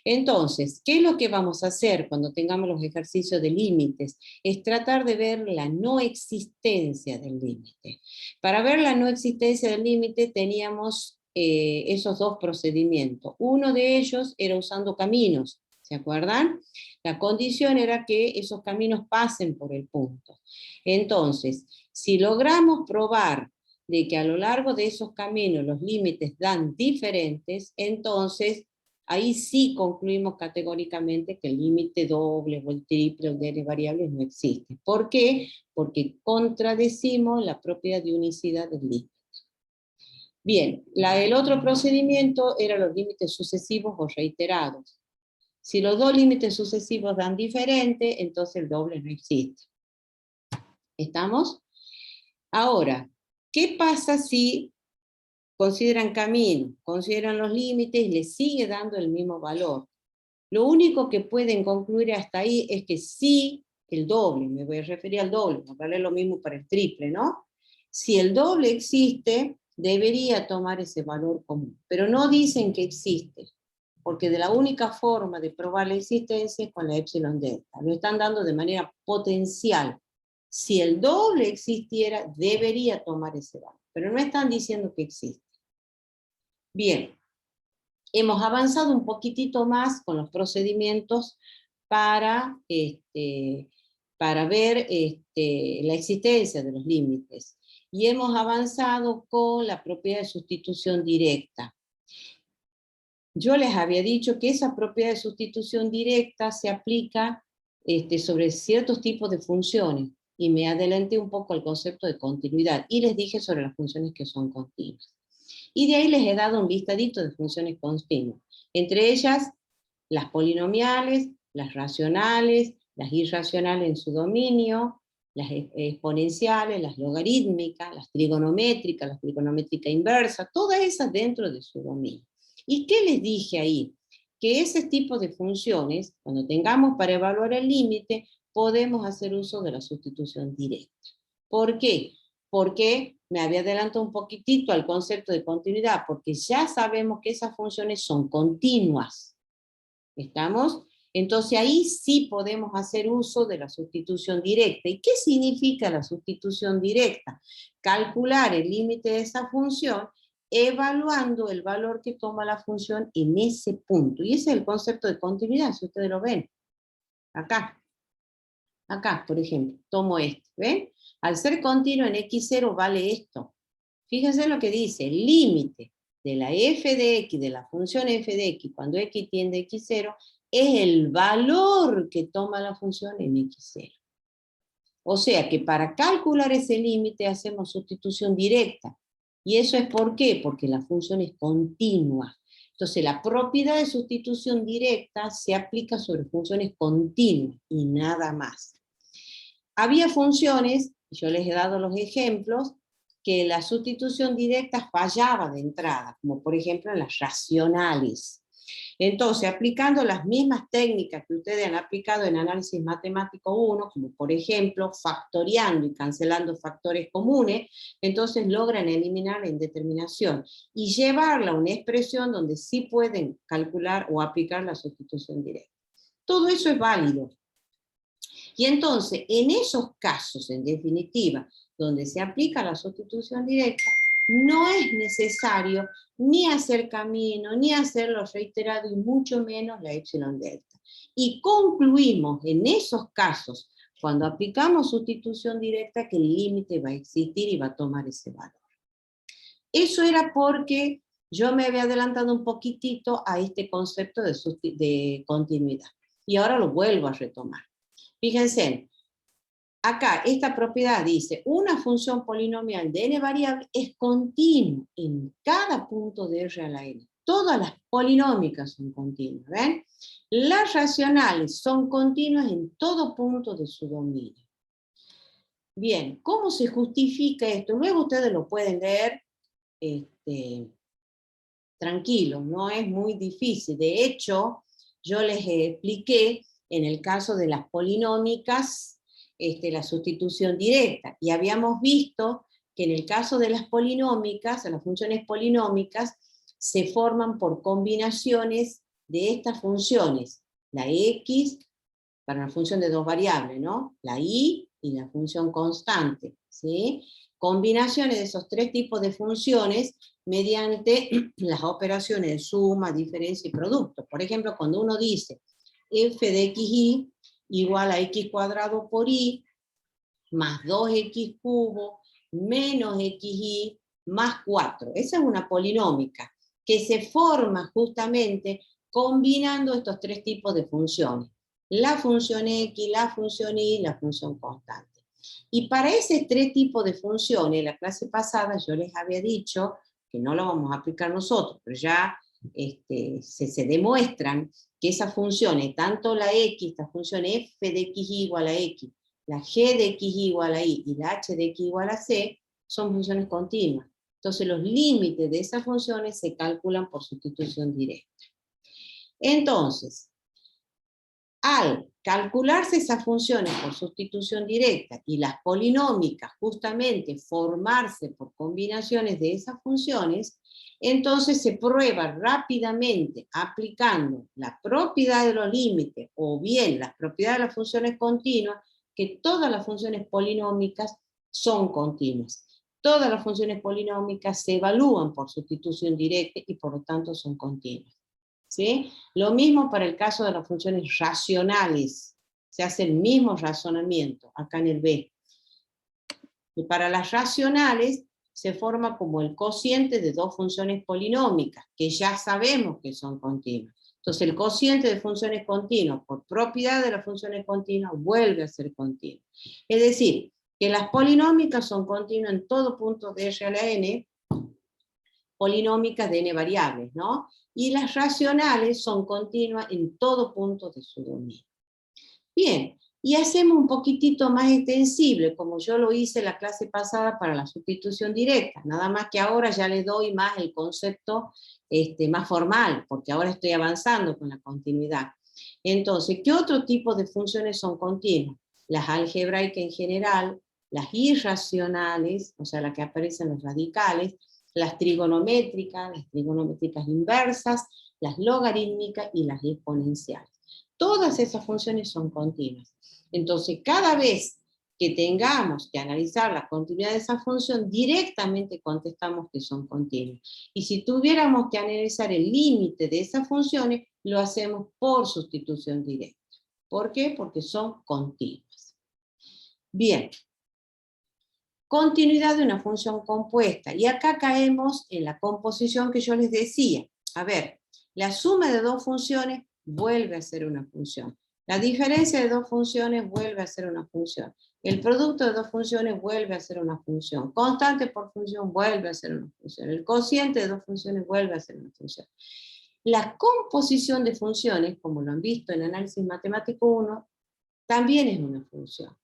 Entonces, ¿qué es lo que vamos a hacer cuando tengamos los ejercicios de límites? Es tratar de ver la no existencia del límite. Para ver la no existencia del límite teníamos esos dos procedimientos. Uno de ellos era usando caminos, ¿se acuerdan? La condición era que esos caminos pasen por el punto. Entonces, si logramos probar de que a lo largo de esos caminos los límites dan diferentes, entonces ahí sí concluimos categóricamente que el límite doble o el triple de n variables no existe. ¿Por qué? Porque contradecimos la propiedad de unicidad del límite. Bien, el otro procedimiento era los límites sucesivos o reiterados. Si los dos límites sucesivos dan diferente, entonces el doble no existe. ¿Estamos? Ahora, ¿qué pasa si consideran camino, consideran los límites y les sigue dando el mismo valor? Lo único que pueden concluir hasta ahí es que sí, el doble, me voy a referir al doble, vale lo mismo para el triple, ¿no? Si el doble existe, debería tomar ese valor común, pero no dicen que existe, porque de la única forma de probar la existencia es con la epsilon delta, lo están dando de manera potencial. Si el doble existiera, debería tomar ese valor, pero no están diciendo que existe. Bien, hemos avanzado un poquitito más con los procedimientos para ver la existencia de los límites. Y hemos avanzado con la propiedad de sustitución directa. Yo les había dicho que esa propiedad de sustitución directa se aplica sobre ciertos tipos de funciones, y me adelanté un poco al concepto de continuidad, y les dije sobre las funciones que son continuas. Y de ahí les he dado un listadito de funciones continuas, entre ellas las polinomiales, las racionales, las irracionales en su dominio, las exponenciales, las logarítmicas, las trigonométricas, la trigonométrica inversa, todas esas dentro de su dominio. ¿Y qué les dije ahí? Que ese tipo de funciones, cuando tengamos para evaluar el límite, podemos hacer uso de la sustitución directa. ¿Por qué? Porque me había adelantado un poquitito al concepto de continuidad, porque ya sabemos que esas funciones son continuas. ¿Estamos? Entonces ahí sí podemos hacer uso de la sustitución directa. ¿Y qué significa la sustitución directa? Calcular el límite de esa función evaluando el valor que toma la función en ese punto. Y ese es el concepto de continuidad, si ustedes lo ven. Acá, por ejemplo, tomo este, ¿ven? Al ser continuo en x0 vale esto. Fíjense lo que dice, el límite de la f de x, de la función f de x, cuando x tiende a x0, es el valor que toma la función en x0. O sea que para calcular ese límite hacemos sustitución directa. ¿Y eso es por qué? Porque la función es continua. Entonces la propiedad de sustitución directa se aplica sobre funciones continuas y nada más. Había funciones, yo les he dado los ejemplos, que la sustitución directa fallaba de entrada, como por ejemplo en las racionales. Entonces, aplicando las mismas técnicas que ustedes han aplicado en análisis matemático 1, como por ejemplo factoreando y cancelando factores comunes, entonces logran eliminar la indeterminación y llevarla a una expresión donde sí pueden calcular o aplicar la sustitución directa. Todo eso es válido. Y entonces, en esos casos, en definitiva, donde se aplica la sustitución directa, no es necesario ni hacer camino, ni hacerlo reiterado, y mucho menos la epsilon delta. Y concluimos en esos casos, cuando aplicamos sustitución directa, que el límite va a existir y va a tomar ese valor. Eso era porque yo me había adelantado un poquitito a este concepto de continuidad. Y ahora lo vuelvo a retomar. Fíjense, acá esta propiedad dice, una función polinomial de n variable es continua en cada punto de R a la n. Todas las polinómicas son continuas, ¿ven? Las racionales son continuas en todo punto de su dominio. Bien, ¿cómo se justifica esto? Luego ustedes lo pueden leer tranquilos, no es muy difícil. De hecho, yo les expliqué en el caso de las polinómicas, la sustitución directa, y habíamos visto que en el caso de las polinómicas, las funciones polinómicas, se forman por combinaciones de estas funciones, la x, para una función de dos variables, ¿no? La y la función constante, ¿sí? Combinaciones de esos tres tipos de funciones mediante las operaciones de suma, diferencia y producto. Por ejemplo, cuando uno dice f de xy igual a x cuadrado por y, más 2x cubo, menos xy, más 4. Esa es una polinómica, que se forma justamente combinando estos tres tipos de funciones. La función x, la función y la función constante. Y para ese tres tipos de funciones, la clase pasada yo les había dicho, que no lo vamos a aplicar nosotros, pero ya se demuestran que esas funciones, tanto la x, esta función f de x igual a x, la g de x igual a y la h de x igual a c, son funciones continuas. Entonces los límites de esas funciones se calculan por sustitución directa. Entonces, al calcularse esas funciones por sustitución directa y las polinómicas justamente formarse por combinaciones de esas funciones, entonces se prueba rápidamente aplicando la propiedad de los límites o bien las propiedades de las funciones continuas, que todas las funciones polinómicas son continuas. Todas las funciones polinómicas se evalúan por sustitución directa y por lo tanto son continuas. ¿Sí? Lo mismo para el caso de las funciones racionales. Se hace el mismo razonamiento acá en el B. Y para las racionales se forma como el cociente de dos funciones polinómicas, que ya sabemos que son continuas. Entonces el cociente de funciones continuas, por propiedad de las funciones continuas, vuelve a ser continuo. Es decir, que las polinómicas son continuas en todo punto de R a la n, polinómicas de n variables, ¿no? y las racionales son continuas en todo punto de su dominio. Bien, y hacemos un poquitito más extensible, como yo lo hice la clase pasada para la sustitución directa, nada más que ahora ya le doy más el concepto más formal, porque ahora estoy avanzando con la continuidad. Entonces, ¿qué otro tipo de funciones son continuas? Las algebraicas en general, las irracionales, o sea, las que aparecen los radicales, las trigonométricas inversas, las logarítmicas y las exponenciales. Todas esas funciones son continuas. Entonces, cada vez que tengamos que analizar la continuidad de esa función, directamente contestamos que son continuas. Y si tuviéramos que analizar el límite de esas funciones, lo hacemos por sustitución directa. ¿Por qué? Porque son continuas. Bien. Continuidad de una función compuesta. Y acá caemos en la composición que yo les decía. A ver, la suma de dos funciones vuelve a ser una función. La diferencia de dos funciones vuelve a ser una función. El producto de dos funciones vuelve a ser una función. Constante por función vuelve a ser una función. El cociente de dos funciones vuelve a ser una función. La composición de funciones, como lo han visto en análisis matemático 1, también es una función.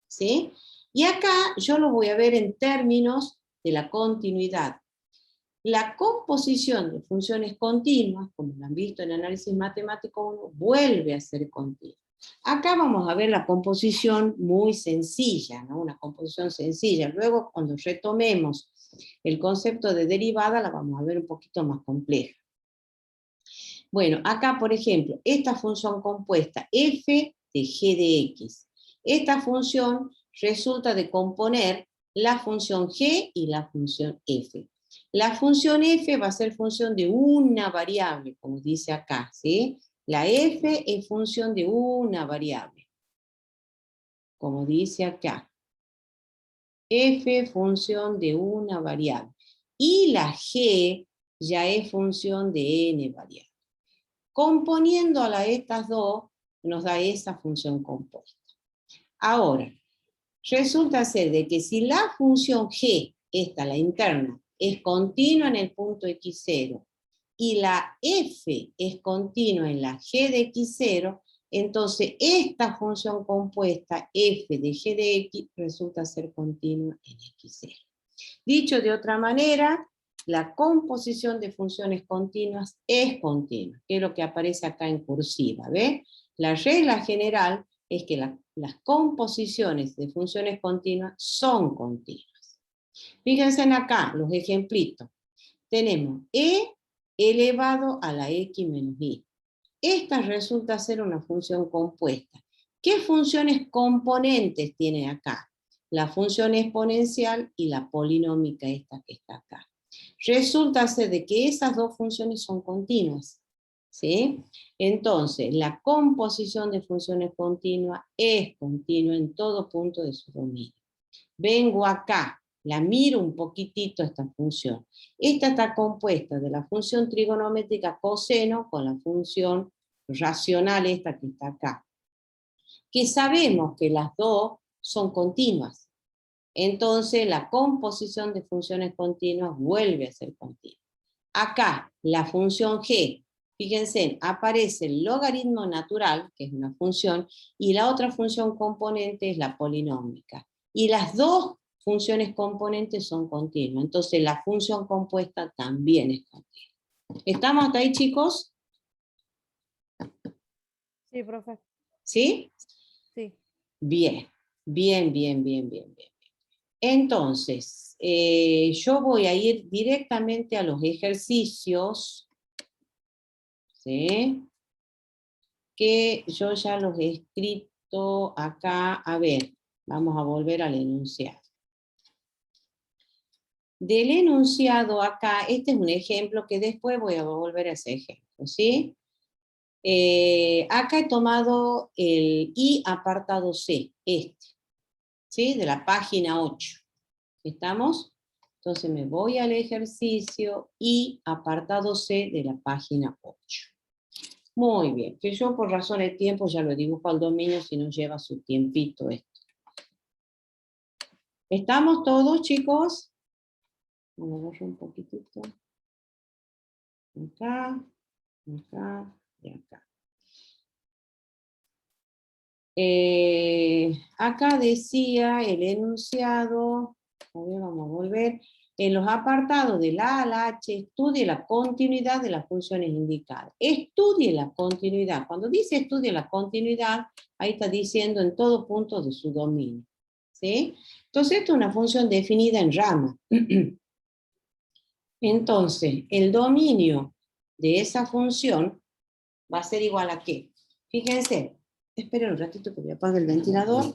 ¿Sí? Y acá yo lo voy a ver en términos de la continuidad. La composición de funciones continuas, como lo han visto en análisis matemático 1, vuelve a ser continua. Acá vamos a ver la composición muy sencilla, ¿no? Una composición sencilla. Luego, cuando retomemos el concepto de derivada, la vamos a ver un poquito más compleja. Bueno, acá, por ejemplo, esta función compuesta, f de g de x. Esta función resulta de componer la función g y la función f. La función f va a ser función de una variable, como dice acá, ¿sí? La f es función de una variable, como dice acá. F función de una variable. Y la g ya es función de n variables. Componiéndola estas dos, nos da esa función compuesta. Ahora, resulta ser de que si la función g, esta, la interna, es continua en el punto x0, y la f es continua en la g de x0, entonces esta función compuesta, f de g de x, resulta ser continua en x0. Dicho de otra manera, la composición de funciones continuas es continua, que es lo que aparece acá en cursiva, ¿ve? La regla general es que las composiciones de funciones continuas son continuas. Fíjense acá, los ejemplitos. Tenemos e elevado a la x menos y. Esta resulta ser una función compuesta. ¿Qué funciones componentes tiene acá? La función exponencial y la polinómica esta que está acá. Resulta ser de que esas dos funciones son continuas, ¿sí? Entonces, la composición de funciones continuas es continua en todo punto de su dominio. Vengo acá, la miro un poquitito esta función. Esta está compuesta de la función trigonométrica coseno con la función racional esta que está acá. Que sabemos que las dos son continuas. Entonces la composición de funciones continuas vuelve a ser continua. Acá, la función g, fíjense, aparece el logaritmo natural, que es una función, y la otra función componente es la polinómica. Y las dos funciones componentes son continuas. Entonces la función compuesta también es continua. ¿Estamos hasta ahí, chicos? Sí, profe. ¿Sí? Sí. Bien, bien, bien, bien, bien, bien. Entonces, yo voy a ir directamente a los ejercicios, ¿sí? Que yo ya los he escrito acá. A ver, vamos a volver al enunciado. Del enunciado acá, este es un ejemplo que después voy a volver a ese ejemplo, ¿sí? Acá he tomado el I apartado C, ¿sí? De la página 8. ¿Estamos? Entonces me voy al ejercicio I apartado C de la página 8. Muy bien, que yo por razón de tiempo ya lo dibujo al dominio si no lleva su tiempito esto. ¿Estamos todos, chicos? Vamos a borrar un poquitito. Acá. Acá y acá. Acá decía el enunciado, a ver, vamos a volver, en los apartados del A al H, estudie la continuidad de las funciones indicadas. Estudie la continuidad. Cuando dice estudie la continuidad, ahí está diciendo en todo punto de su dominio. ¿Sí? Entonces, esto es una función definida en rama. Entonces, el dominio de esa función va a ser igual a ¿qué? Fíjense, esperen un ratito que voy a apagar el ventilador.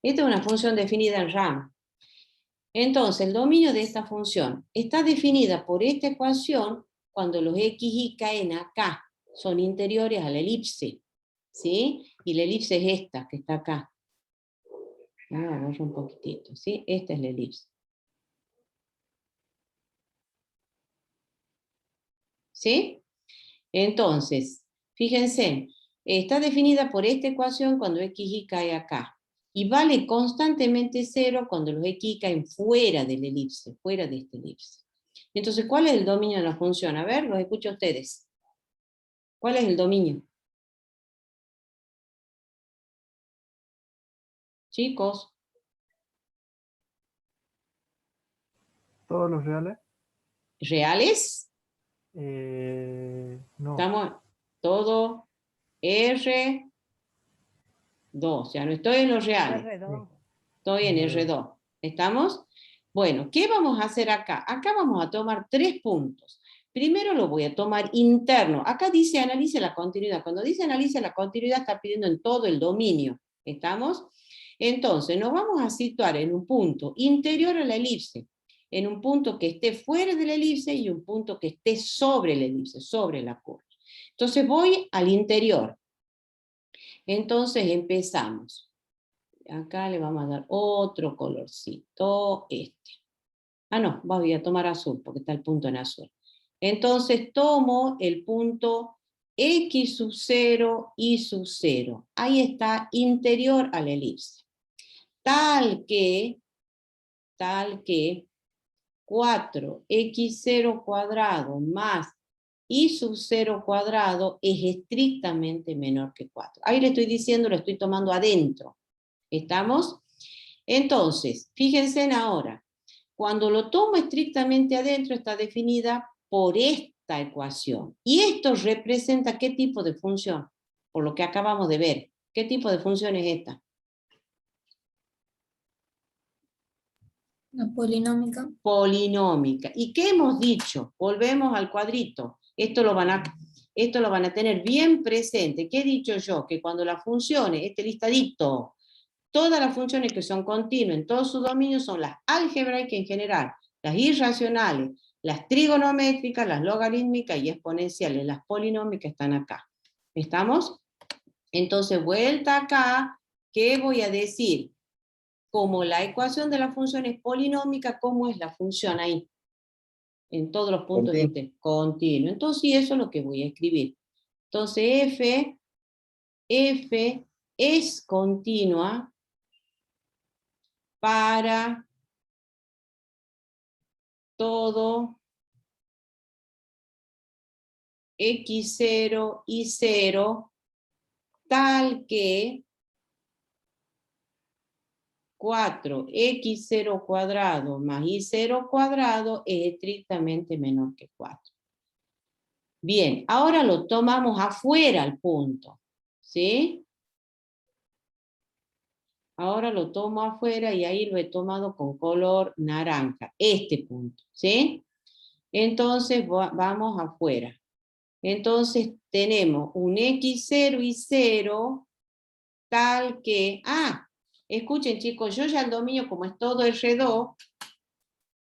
Esta es una función definida en rama. Entonces, el dominio de esta función está definida por esta ecuación cuando los x y caen acá, son interiores a la elipse, ¿sí? Y la elipse es esta, que está acá. Ahora borro un poquitito, ¿sí? Esta es la elipse. ¿Sí? Entonces, fíjense, está definida por esta ecuación cuando x y cae acá. Y vale constantemente 0 cuando los x caen fuera de la elipse, fuera de esta elipse. Entonces, ¿cuál es el dominio de la función? A ver, los escucho a ustedes. ¿Cuál es el dominio? Chicos, ¿Todos los reales? ¿reales? No. Estamos todo R2. Ya no estoy en los reales. R2. Estoy en R2. ¿Estamos? Bueno, ¿qué vamos a hacer acá? Acá vamos a tomar 3 puntos. Primero lo voy a tomar interno. Acá dice analice la continuidad. Cuando dice analice la continuidad está pidiendo en todo el dominio. ¿Estamos? Entonces nos vamos a situar en un punto interior a la elipse, en un punto que esté fuera de la elipse y un punto que esté sobre la elipse, sobre la curva. Entonces voy al interior. Entonces empezamos. Acá le vamos a dar otro colorcito, este. Ah, no, voy a tomar azul, porque está el punto en azul. Entonces tomo el punto x sub 0, y sub 0. Ahí está, interior a la elipse. Tal que 4x0 cuadrado más y sub 0 cuadrado es estrictamente menor que 4. Ahí le estoy diciendo, lo estoy tomando adentro. ¿Estamos? Entonces, fíjense en ahora. Cuando lo tomo estrictamente adentro está definida por esta ecuación. ¿Y esto representa qué tipo de función? Por lo que acabamos de ver. ¿Qué tipo de función es esta? Una polinómica. Polinómica. ¿Y qué hemos dicho? Volvemos al cuadrito. Esto lo van a tener bien presente. ¿Qué he dicho yo? Que cuando las funciones, este listadito, todas las funciones que son continuas en todo su dominio son las algebraicas en general, las irracionales, las trigonométricas, las logarítmicas y exponenciales. Las polinómicas están acá. ¿Estamos? Entonces, vuelta acá, ¿qué voy a decir? Como la ecuación de la función es polinómica, ¿cómo es la función ahí? En todos los puntos de interés. Continuo. Entonces, eso es lo que voy a escribir. Entonces, F es continua para todo x0 y 0, tal que 4x0 cuadrado más y0 cuadrado es estrictamente menor que 4. Bien, ahora lo tomamos afuera al punto, ¿sí? Ahora lo tomo afuera y ahí lo he tomado con color naranja, este punto, ¿sí? Entonces vamos afuera. Entonces tenemos un x0 y 0 tal que... escuchen chicos, yo ya el dominio como es todo R2,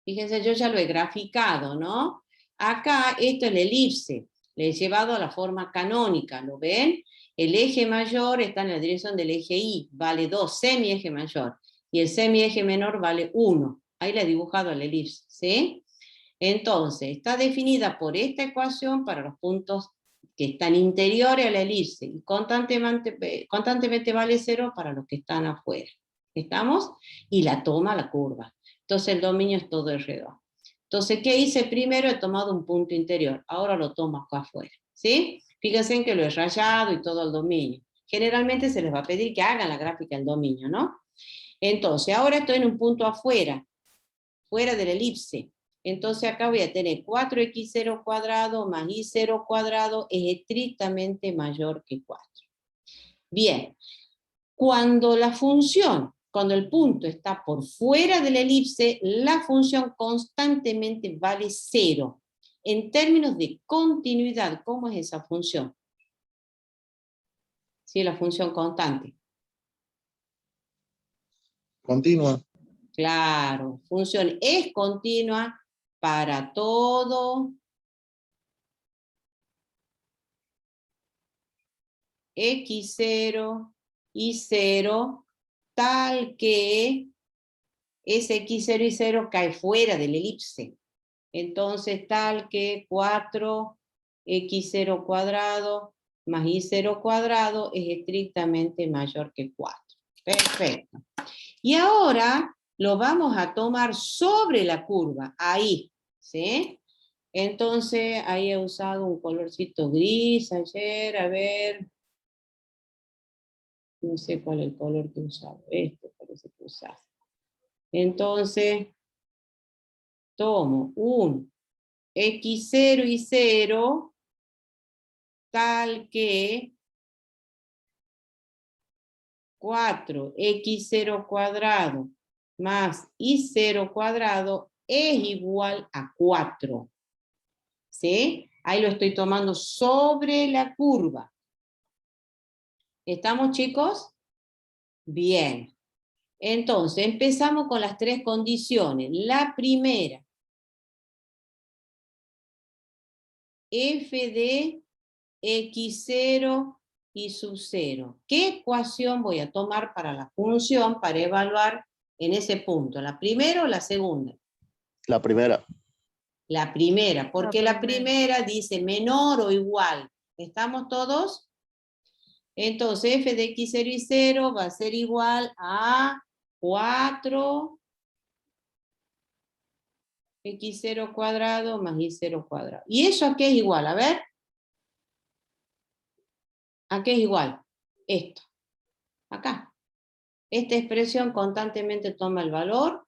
fíjense, yo ya lo he graficado, ¿no? Acá esto es la elipse, le he llevado a la forma canónica, ¿lo ven? El eje mayor está en la dirección del eje Y, vale 2, semieje mayor, y el semieje menor vale 1. Ahí le he dibujado la elipse, ¿sí? Entonces, está definida por esta ecuación para los puntos que están interiores a la elipse, y constantemente vale 0 para los que están afuera. ¿Estamos? Y la toma la curva. Entonces el dominio es todo el redondo. Entonces, ¿qué hice primero? He tomado un punto interior, ahora lo tomo acá afuera, ¿sí? Fíjense en que lo he rayado y todo el dominio. Generalmente se les va a pedir que hagan la gráfica del dominio, ¿no? Entonces, ahora estoy en un punto afuera, fuera de la elipse. Entonces acá voy a tener 4x0 cuadrado más y0 cuadrado es estrictamente mayor que 4. Bien, cuando el punto está por fuera de la elipse, la función constantemente vale 0. En términos de continuidad, ¿cómo es esa función? Sí, la función constante. Continua. Claro, función es continua para todo x0 y 0, tal que ese x0 y 0 cae fuera de la elipse. Entonces, tal que 4x0 cuadrado más y0 cuadrado es estrictamente mayor que 4. Perfecto. Y ahora lo vamos a tomar sobre la curva, ahí, ¿sí? Entonces, ahí he usado un colorcito gris ayer, a ver. No sé cuál es el color que he usado. Este parece que usaba. Entonces, tomo un x0 y 0, tal que 4x0 cuadrado más y0 cuadrado es igual a 4. ¿Sí? Ahí lo estoy tomando sobre la curva. ¿Estamos, chicos? Bien. Entonces, empezamos con las tres condiciones. La primera, f de x0 y sub 0. ¿Qué ecuación voy a tomar para la función para evaluar en ese punto? ¿La primera o la segunda? La primera. La primera, porque la primera dice menor o igual. ¿Estamos todos? Entonces f de x0 y 0 va a ser igual a 4 x0 cuadrado más y0 cuadrado. ¿Y eso a qué es igual? A ver. ¿A qué es igual? Esto. Acá. Esta expresión constantemente toma el valor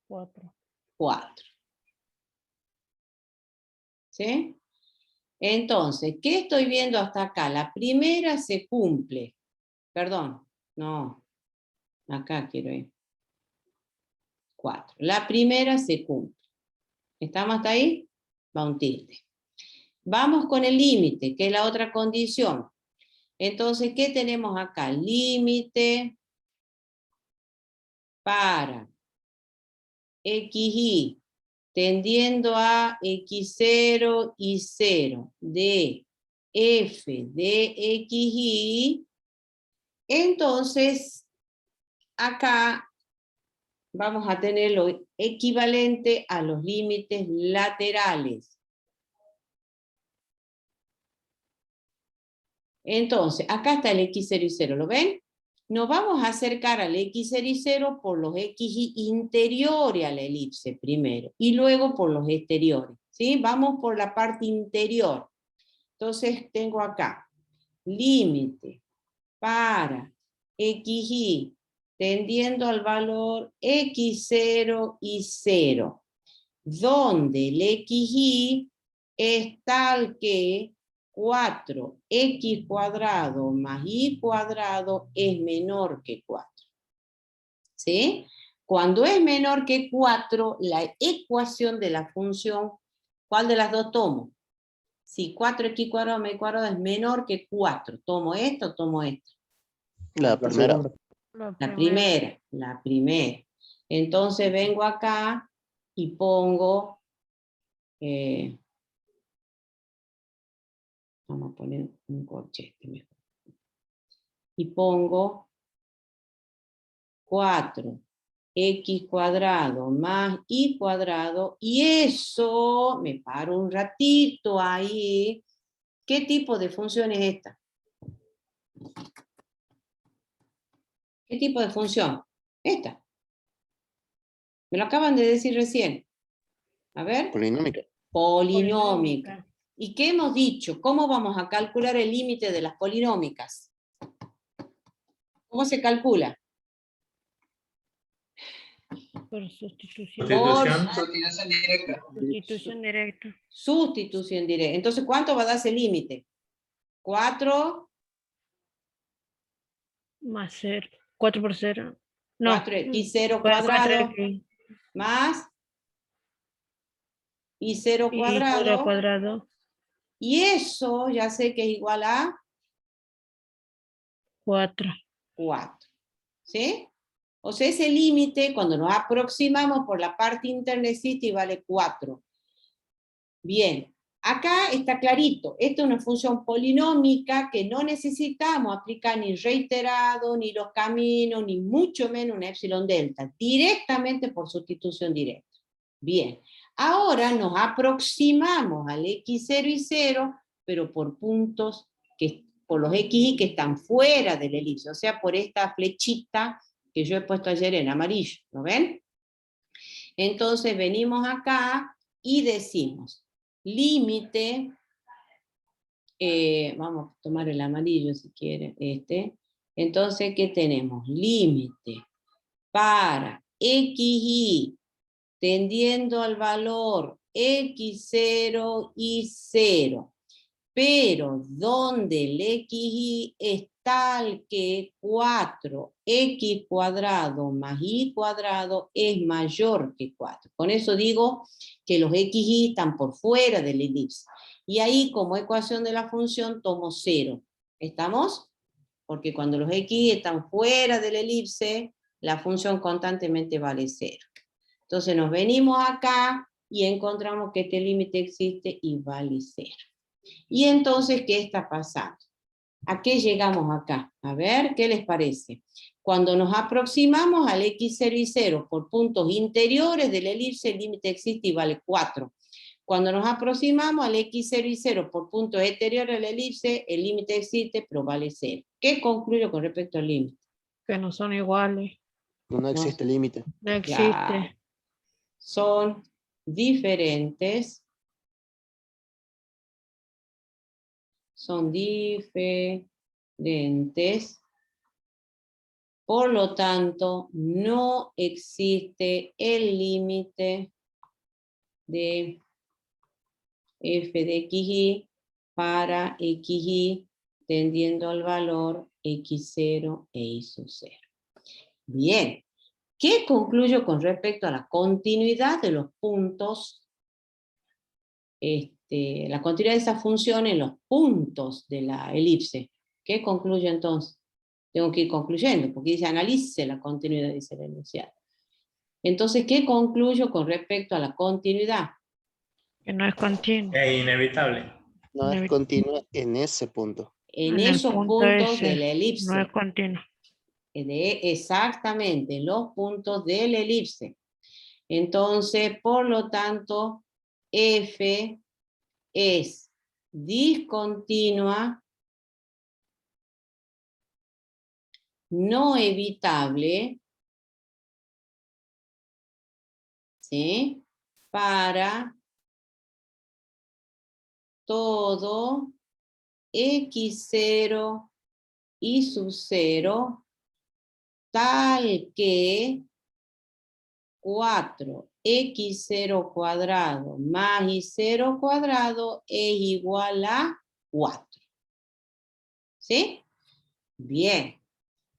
4. 4. ¿Sí? Entonces, ¿qué estoy viendo hasta acá? La primera se cumple. Perdón, no. Acá quiero ir. 4. La primera se cumple. ¿Estamos hasta ahí? Va un tilde. Vamos con el límite, que es la otra condición. Entonces, ¿qué tenemos acá? Límite para xy tendiendo a x0 y 0 de f de xy. Entonces, acá vamos a tener lo equivalente a los límites laterales. Entonces, acá está el x0 y 0, ¿lo ven? Nos vamos a acercar al x0 y 0 por los xy interiores a la elipse primero, y luego por los exteriores, ¿sí? Vamos por la parte interior. Entonces tengo acá, límite para xy tendiendo al valor x0 y 0, donde el xy es tal que 4x cuadrado más y cuadrado es menor que 4. ¿Sí? Cuando es menor que 4, la ecuación de la función, ¿cuál de las dos tomo? Si 4x cuadrado más y cuadrado es menor que 4, ¿tomo esto o tomo esto? La primera. segunda. La primera. Entonces vengo acá y pongo, vamos a poner un corchete mejor, y pongo 4x cuadrado más y cuadrado, y eso, me paro un ratito ahí, ¿Qué tipo de función es esta? ¿Qué tipo de función? Esta. Me lo acaban de decir recién. A ver. Polinómica. Polinómica. ¿Y qué hemos dicho? ¿Cómo vamos a calcular el límite de las polinómicas? ¿Cómo se calcula? Por sustitución. Sustitución. Sustitución directa. Sustitución directa. Sustitución directa. Entonces, ¿cuánto va a dar ese límite? 4, Más 0. 4 por 0. No. 4x0 4 cuadrado, aquí. más y0 Y cuadrado. cuadrado. Y eso ya sé que es igual a 4. 4. ¿Sí? O sea, ese límite, cuando nos aproximamos por la parte interna existe y vale 4. Bien, acá está clarito. Esta es una función polinómica que no necesitamos aplicar ni reiterado, ni los caminos, ni mucho menos una epsilon delta. Directamente por sustitución directa. Bien, ahora nos aproximamos al x0 y 0, pero por puntos, por los xy que están fuera del elipse, o sea, por esta flechita que yo he puesto ayer en amarillo, ¿lo ven? Entonces venimos acá y decimos, límite, vamos a tomar el amarillo si quieren, entonces, ¿qué tenemos? Límite para xy tendiendo al valor x0 y 0, pero donde el xy es tal que 4x cuadrado más y cuadrado es mayor que 4. Con eso digo que los xy están por fuera del elipse. Y ahí como ecuación de la función tomo 0. ¿Estamos? Porque cuando los xy están fuera del elipse, la función constantemente vale 0. Entonces nos venimos acá y encontramos que este límite existe y vale 0. Y entonces, ¿qué está pasando? ¿A qué llegamos acá? A ver, ¿qué les parece? Cuando nos aproximamos al x0 y 0 por puntos interiores del elipse, el límite existe y vale 4. Cuando nos aproximamos al x0 y 0 por puntos exteriores del elipse, el límite existe, pero vale 0. ¿Qué concluyo con respecto al límite? Que no son iguales. No existe límite. No existe. Ya. Son diferentes. Son diferentes. Por lo tanto, no existe el límite de f de xy para xy tendiendo al valor x0 e y sub 0. Bien. ¿Qué concluyo con respecto a la continuidad de los puntos? La continuidad de esa función en los puntos de la elipse. ¿Qué concluyo entonces? Tengo que ir concluyendo, porque dice analice la continuidad, dice el enunciado. Entonces, ¿qué concluyo con respecto a la continuidad? Que no es continuo. Es inevitable. No es continua en ese punto. En el esos punto puntos ese, de la elipse. No es continuo. Exactamente, los puntos de la elipse. Entonces, por lo tanto, F es discontinua, no evitable, ¿sí? Para todo x0 y sub 0, tal que 4x0 cuadrado más y0 cuadrado es igual a 4. ¿Sí? Bien.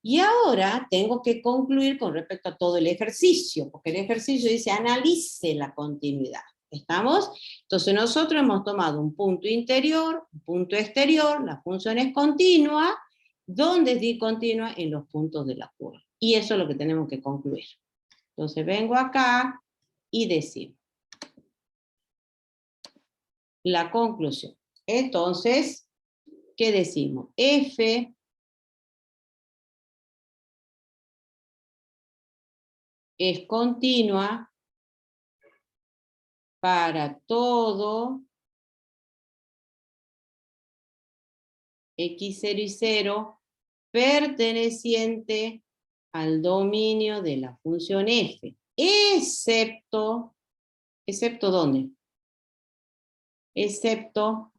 Y ahora tengo que concluir con respecto a todo el ejercicio, porque el ejercicio dice analice la continuidad. ¿Estamos? Entonces nosotros hemos tomado un punto interior, un punto exterior, la función es continua. ¿Dónde es discontinua? En los puntos de la curva. Y eso es lo que tenemos que concluir. Entonces vengo acá y decimos la conclusión. Entonces, ¿qué decimos? F es continua para todo x0 y 0 perteneciente al dominio de la función f, excepto ¿dónde? Excepto,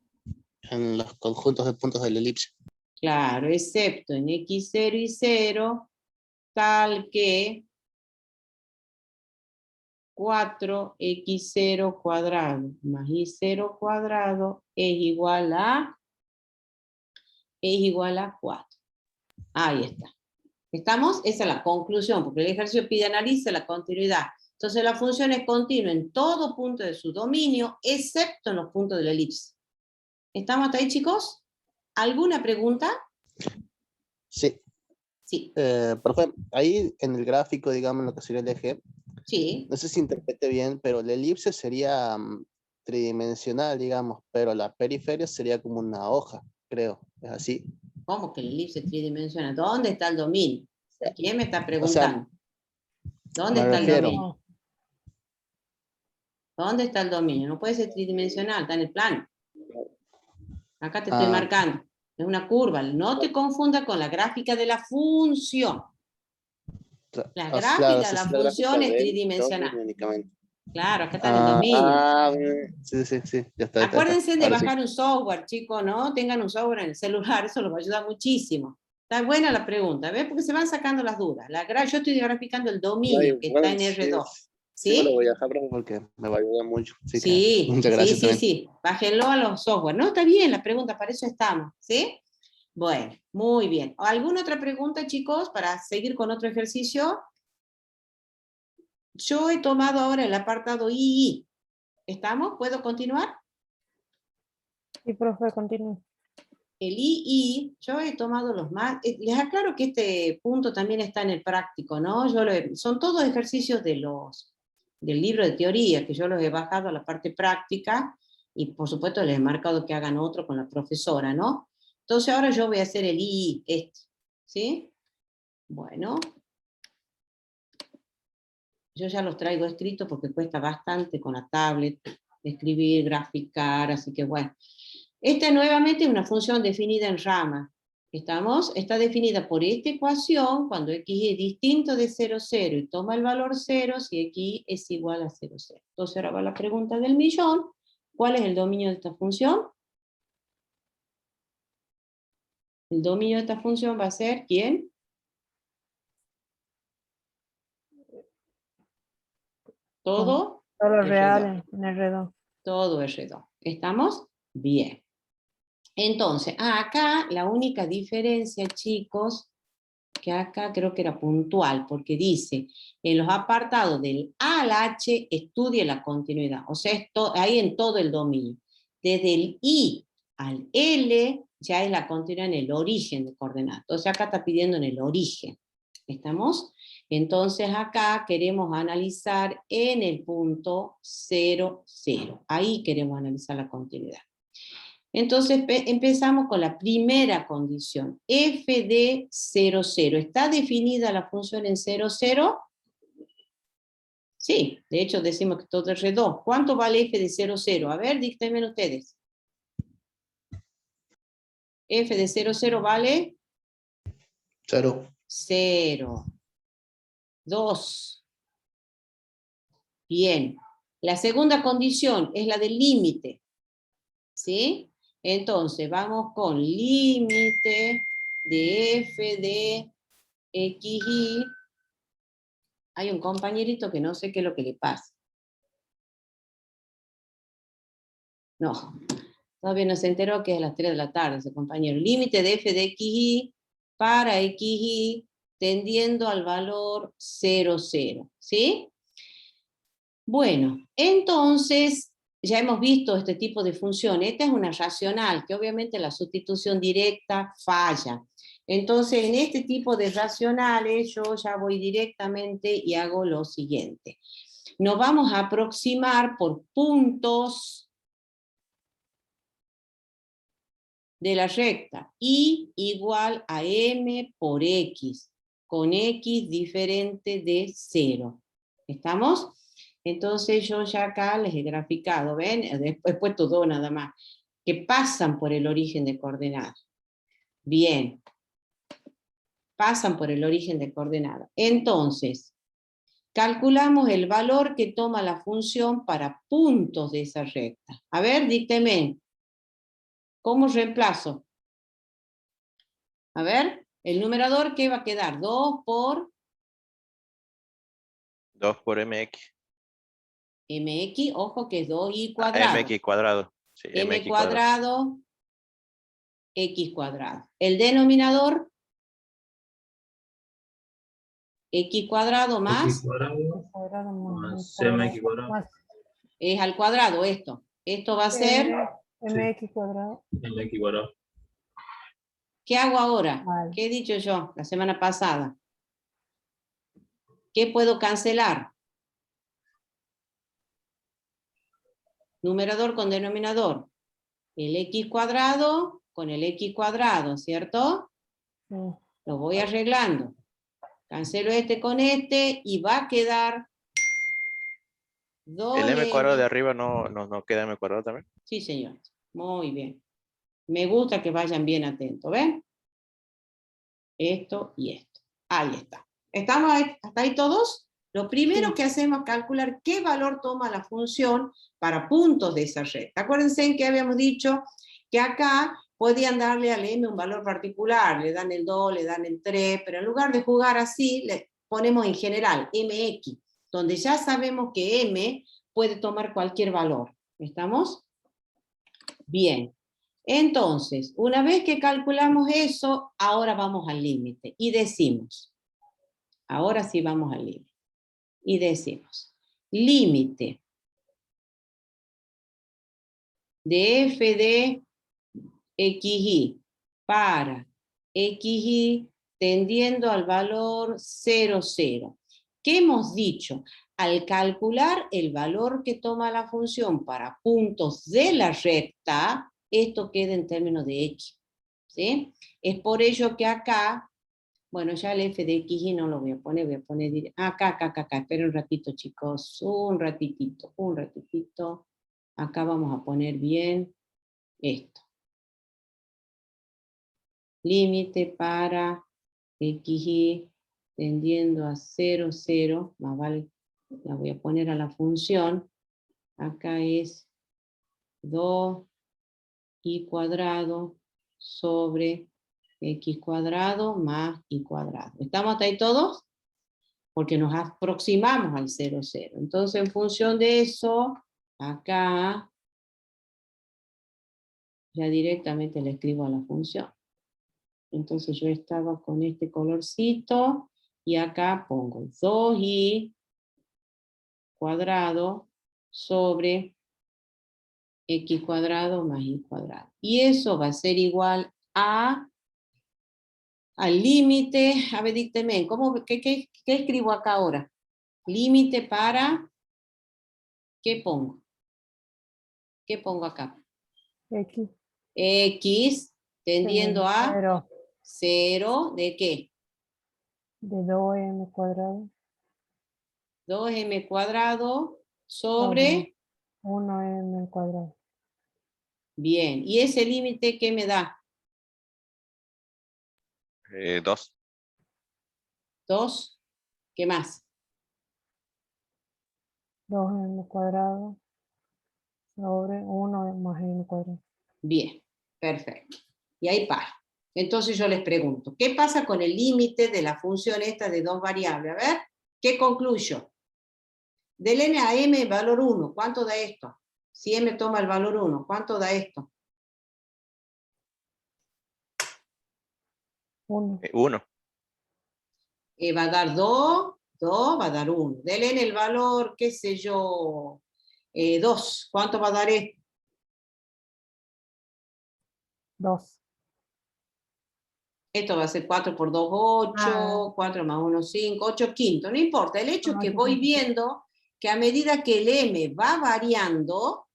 En los conjuntos de puntos de la elipse. claro, excepto en x0 y 0, tal que 4x0 cuadrado más y0 cuadrado es igual a 4. Ahí está. ¿Estamos? Esa es la conclusión, porque el ejercicio pide analice la continuidad. Entonces la función es continua en todo punto de su dominio, excepto en los puntos de la elipse. ¿Estamos hasta ahí, chicos? ¿Alguna pregunta? Sí. Sí. Profe, ahí en el gráfico, digamos, lo que sería el eje, Sí. no sé si interprete bien, pero la elipse sería tridimensional, digamos, pero la periferia sería como una hoja, creo. ¿Es así? ¿Cómo que la elipse es tridimensional? ¿Dónde está el dominio? ¿Quién me está O sea, preguntando? ¿Dónde me está el refiero. dominio? ¿Dónde está el dominio? No puede ser tridimensional, está en el plano. Acá te estoy marcando. Es una curva. No te confundas con la gráfica de la función. La gráfica de la función es tridimensional. Únicamente. Claro, acá está en el dominio. Sí, ya está. Acuérdense de Ahora sí. bajar un software, chicos, ¿no? Tengan un software en el celular, eso los va a ayudar muchísimo. Está buena la pregunta, ¿ves? Porque se van sacando las dudas. Yo estoy graficando el dominio que está en R2. Sí, me lo ¿Sí? voy a dejar porque me va a ayudar mucho. Así que Sí, muchas gracias también. sí. Bájenlo a los software. No, está bien la pregunta, para eso estamos. ¿Sí? Bueno, muy bien. ¿Alguna otra pregunta, chicos, para seguir con otro ejercicio? Yo he tomado ahora el apartado II. ¿Estamos? ¿Puedo continuar? Sí, profe, continúe. El II, yo he tomado los más... les aclaro que este punto también está en el práctico, ¿no? Son todos ejercicios del libro de teoría, que yo los he bajado a la parte práctica, y por supuesto les he marcado que hagan otro con la profesora, ¿no? Entonces ahora yo voy a hacer el II, ¿sí? Bueno. Yo ya los traigo escritos porque cuesta bastante con la tablet, escribir, graficar, así que bueno. Esta nuevamente es una función definida en rama. ¿Estamos? Está definida por esta ecuación cuando x es distinto de 0, 0 y toma el valor 0 si x es igual a 0, 0. Entonces ahora va la pregunta del millón. ¿Cuál es el dominio de esta función? El dominio de esta función va a ser, ¿quién? Todo. Todos los R2. reales en R2. Todo R2. ¿Estamos? Bien. Entonces, acá la única diferencia, chicos, que acá creo que era puntual, porque dice, en los apartados del A al H, estudie la continuidad. O sea, ahí en todo el dominio. Desde el I al L, ya es la continuidad en el origen de coordenadas. Entonces acá está pidiendo en el origen. ¿Estamos? Entonces acá queremos analizar en el punto 0, 0. Ahí queremos analizar la continuidad. Entonces empezamos con la primera condición, f de 0, 0. ¿Está definida la función en 0, 0? Sí, de hecho decimos que todo es R2. ¿Cuánto vale f de 0, 0? A ver, díctenme ustedes. F de 0, 0 vale 0. 0. 2. Bien. La segunda condición es la del límite. ¿Sí? Entonces, vamos con límite de f de xy. Hay un compañerito que no sé qué es lo que le pasa. No, todavía no se enteró que es a las 3 de la tarde ese compañero. Límite de f de xy para xy tendiendo al valor 0, 0. ¿Sí? Bueno, entonces ya hemos visto este tipo de función. Esta es una racional, que obviamente la sustitución directa falla. Entonces, en este tipo de racionales, yo ya voy directamente y hago lo siguiente. Nos vamos a aproximar por puntos de la recta, y igual a m por x, con x diferente de 0. ¿Estamos? Entonces yo ya acá les he graficado, ¿ven? Después he puesto 2 nada más, que pasan por el origen de coordenadas. Bien. Pasan por el origen de coordenada. Entonces, calculamos el valor que toma la función para puntos de esa recta. A ver, dícteme. ¿Cómo reemplazo? A ver, el numerador, ¿qué va a quedar? 2 por 2 por mx. mx, ojo que es 2y cuadrado. Mx cuadrado. Sí, M mx cuadrado. cuadrado, x cuadrado. El denominador, x cuadrado más, X cuadrado Cuadrado más cuadrado, mx cuadrado. más es al cuadrado esto. Esto va a ser, mx cuadrado. mx cuadrado. ¿qué hago ahora? Vale. ¿Qué he dicho yo la semana pasada? ¿Qué puedo cancelar? Numerador con denominador. El x cuadrado con el x cuadrado, ¿cierto? Sí. Lo voy arreglando. Cancelo este con este y va a quedar 2m. El m cuadrado de arriba no queda m cuadrado también. Sí, señor. Muy bien. Me gusta que vayan bien atentos, ¿ven? Esto y esto. Ahí está. ¿Estamos hasta ahí todos? Lo primero que hacemos es calcular qué valor toma la función para puntos de esa recta. Acuérdense en que habíamos dicho que acá podían darle al m un valor particular, le dan el 2, le dan el 3, pero en lugar de jugar así, le ponemos en general mx, donde ya sabemos que m puede tomar cualquier valor. ¿Estamos? Bien. Entonces, una vez que calculamos eso, ahora vamos al límite y decimos, ahora sí vamos al límite, y decimos, límite de f de xy para xy tendiendo al valor 0, 0. ¿Qué hemos dicho? Al calcular el valor que toma la función para puntos de la recta, esto queda en términos de x. ¿Sí? Es por ello que acá, bueno, ya el f de xy no lo voy a poner acá, esperen un ratito, chicos, un ratitito. Acá vamos a poner bien esto. Límite para xy tendiendo a 0, 0, más vale, la voy a poner a la función, acá es 2y cuadrado sobre x cuadrado más y cuadrado. ¿Estamos hasta ahí todos? Porque nos aproximamos al 0, 0. Entonces, en función de eso, acá ya directamente le escribo a la función. Entonces yo estaba con este colorcito, y acá pongo 2y cuadrado sobre x cuadrado más y cuadrado. Y eso va a ser igual a al límite, a ver, dícteme, ¿qué escribo acá ahora? Límite para, ¿qué pongo? ¿Qué pongo acá? X. X tendiendo a 0. 0, ¿de qué? De 2m cuadrado. 2m cuadrado sobre 1m cuadrado. Bien, ¿y ese límite qué me da? 2. 2, ¿qué más? 2m cuadrado sobre 1 más m cuadrado. Bien, perfecto. Y ahí para. Entonces yo les pregunto, ¿qué pasa con el límite de la función esta de dos variables? A ver, ¿qué concluyo? Del n a m valor 1, ¿cuánto da esto? Si m toma el valor 1, ¿cuánto da esto? 1. 1. Va a dar 2, va a dar 1. Del n el valor, qué sé yo, 2, ¿cuánto va a dar esto? 2. Esto va a ser 4 por 2, 8, 4 más 1, 5, 8 quintos, no importa. El hecho es que voy viendo que a medida que el m va variando,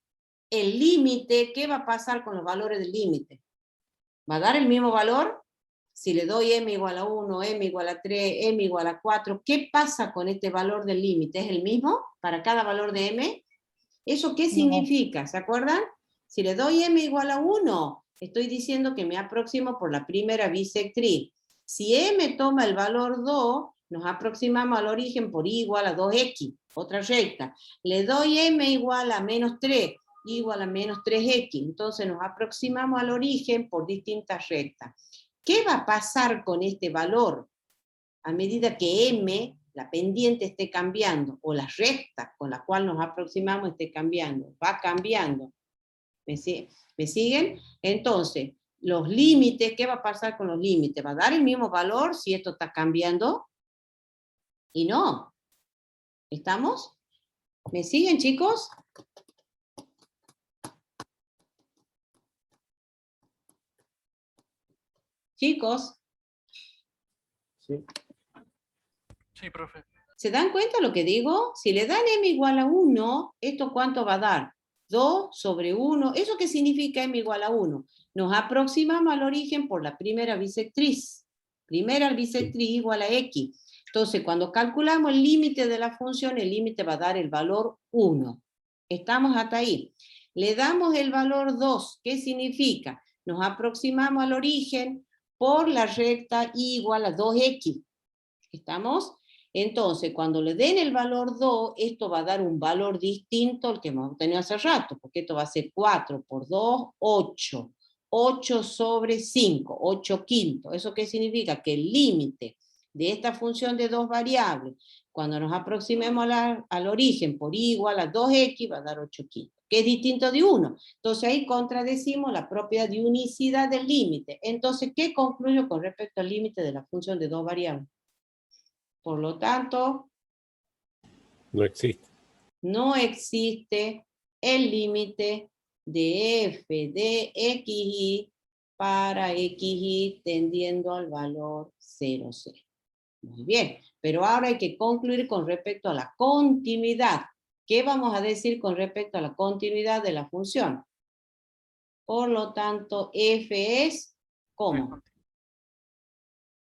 el límite, ¿qué va a pasar con los valores del límite? ¿Va a dar el mismo valor? Si le doy m igual a 1, m igual a 3, m igual a 4, ¿qué pasa con este valor del límite? ¿Es el mismo para cada valor de m? ¿Eso qué significa? ¿Se acuerdan? Si le doy m igual a 1, Estoy diciendo que me aproximo por la primera bisectriz. Si m toma el valor 2, nos aproximamos al origen por y igual a 2x, otra recta. Le doy m igual a menos 3, igual a menos 3x. Entonces nos aproximamos al origen por distintas rectas. ¿Qué va a pasar con este valor? A medida que m, la pendiente, esté cambiando, o la recta con la cual nos aproximamos esté cambiando, va cambiando. ¿Me siguen? Entonces, los límites, ¿qué va a pasar con los límites? ¿Va a dar el mismo valor si esto está cambiando? Y no. ¿Estamos? ¿Me siguen, chicos? Chicos. Sí. Sí, profe. ¿Se dan cuenta lo que digo? Si le dan m igual a 1, ¿esto cuánto va a dar? 2 sobre 1. ¿Eso qué significa m igual a 1? Nos aproximamos al origen por la primera bisectriz. Primera bisectriz igual a x. Entonces, cuando calculamos el límite de la función, el límite va a dar el valor 1. ¿Estamos hasta ahí? Le damos el valor 2. ¿Qué significa? Nos aproximamos al origen por la recta y igual a 2x. ¿Estamos? Entonces, cuando le den el valor 2, esto va a dar un valor distinto al que hemos obtenido hace rato, porque esto va a ser 4 por 2, 8. 8 sobre 5, 8 quintos. ¿Eso qué significa? Que el límite de esta función de dos variables, cuando nos aproximemos al origen por y igual a 2x, va a dar 8 quintos, que es distinto de 1. Entonces ahí contradecimos la propiedad de unicidad del límite. Entonces, ¿qué concluyo con respecto al límite de la función de dos variables? Por lo tanto, no existe. No existe el límite de f de xy para xy tendiendo al valor 0, 0. Muy bien, pero ahora hay que concluir con respecto a la continuidad. ¿Qué vamos a decir con respecto a la continuidad de la función? Por lo tanto, f es, ¿cómo?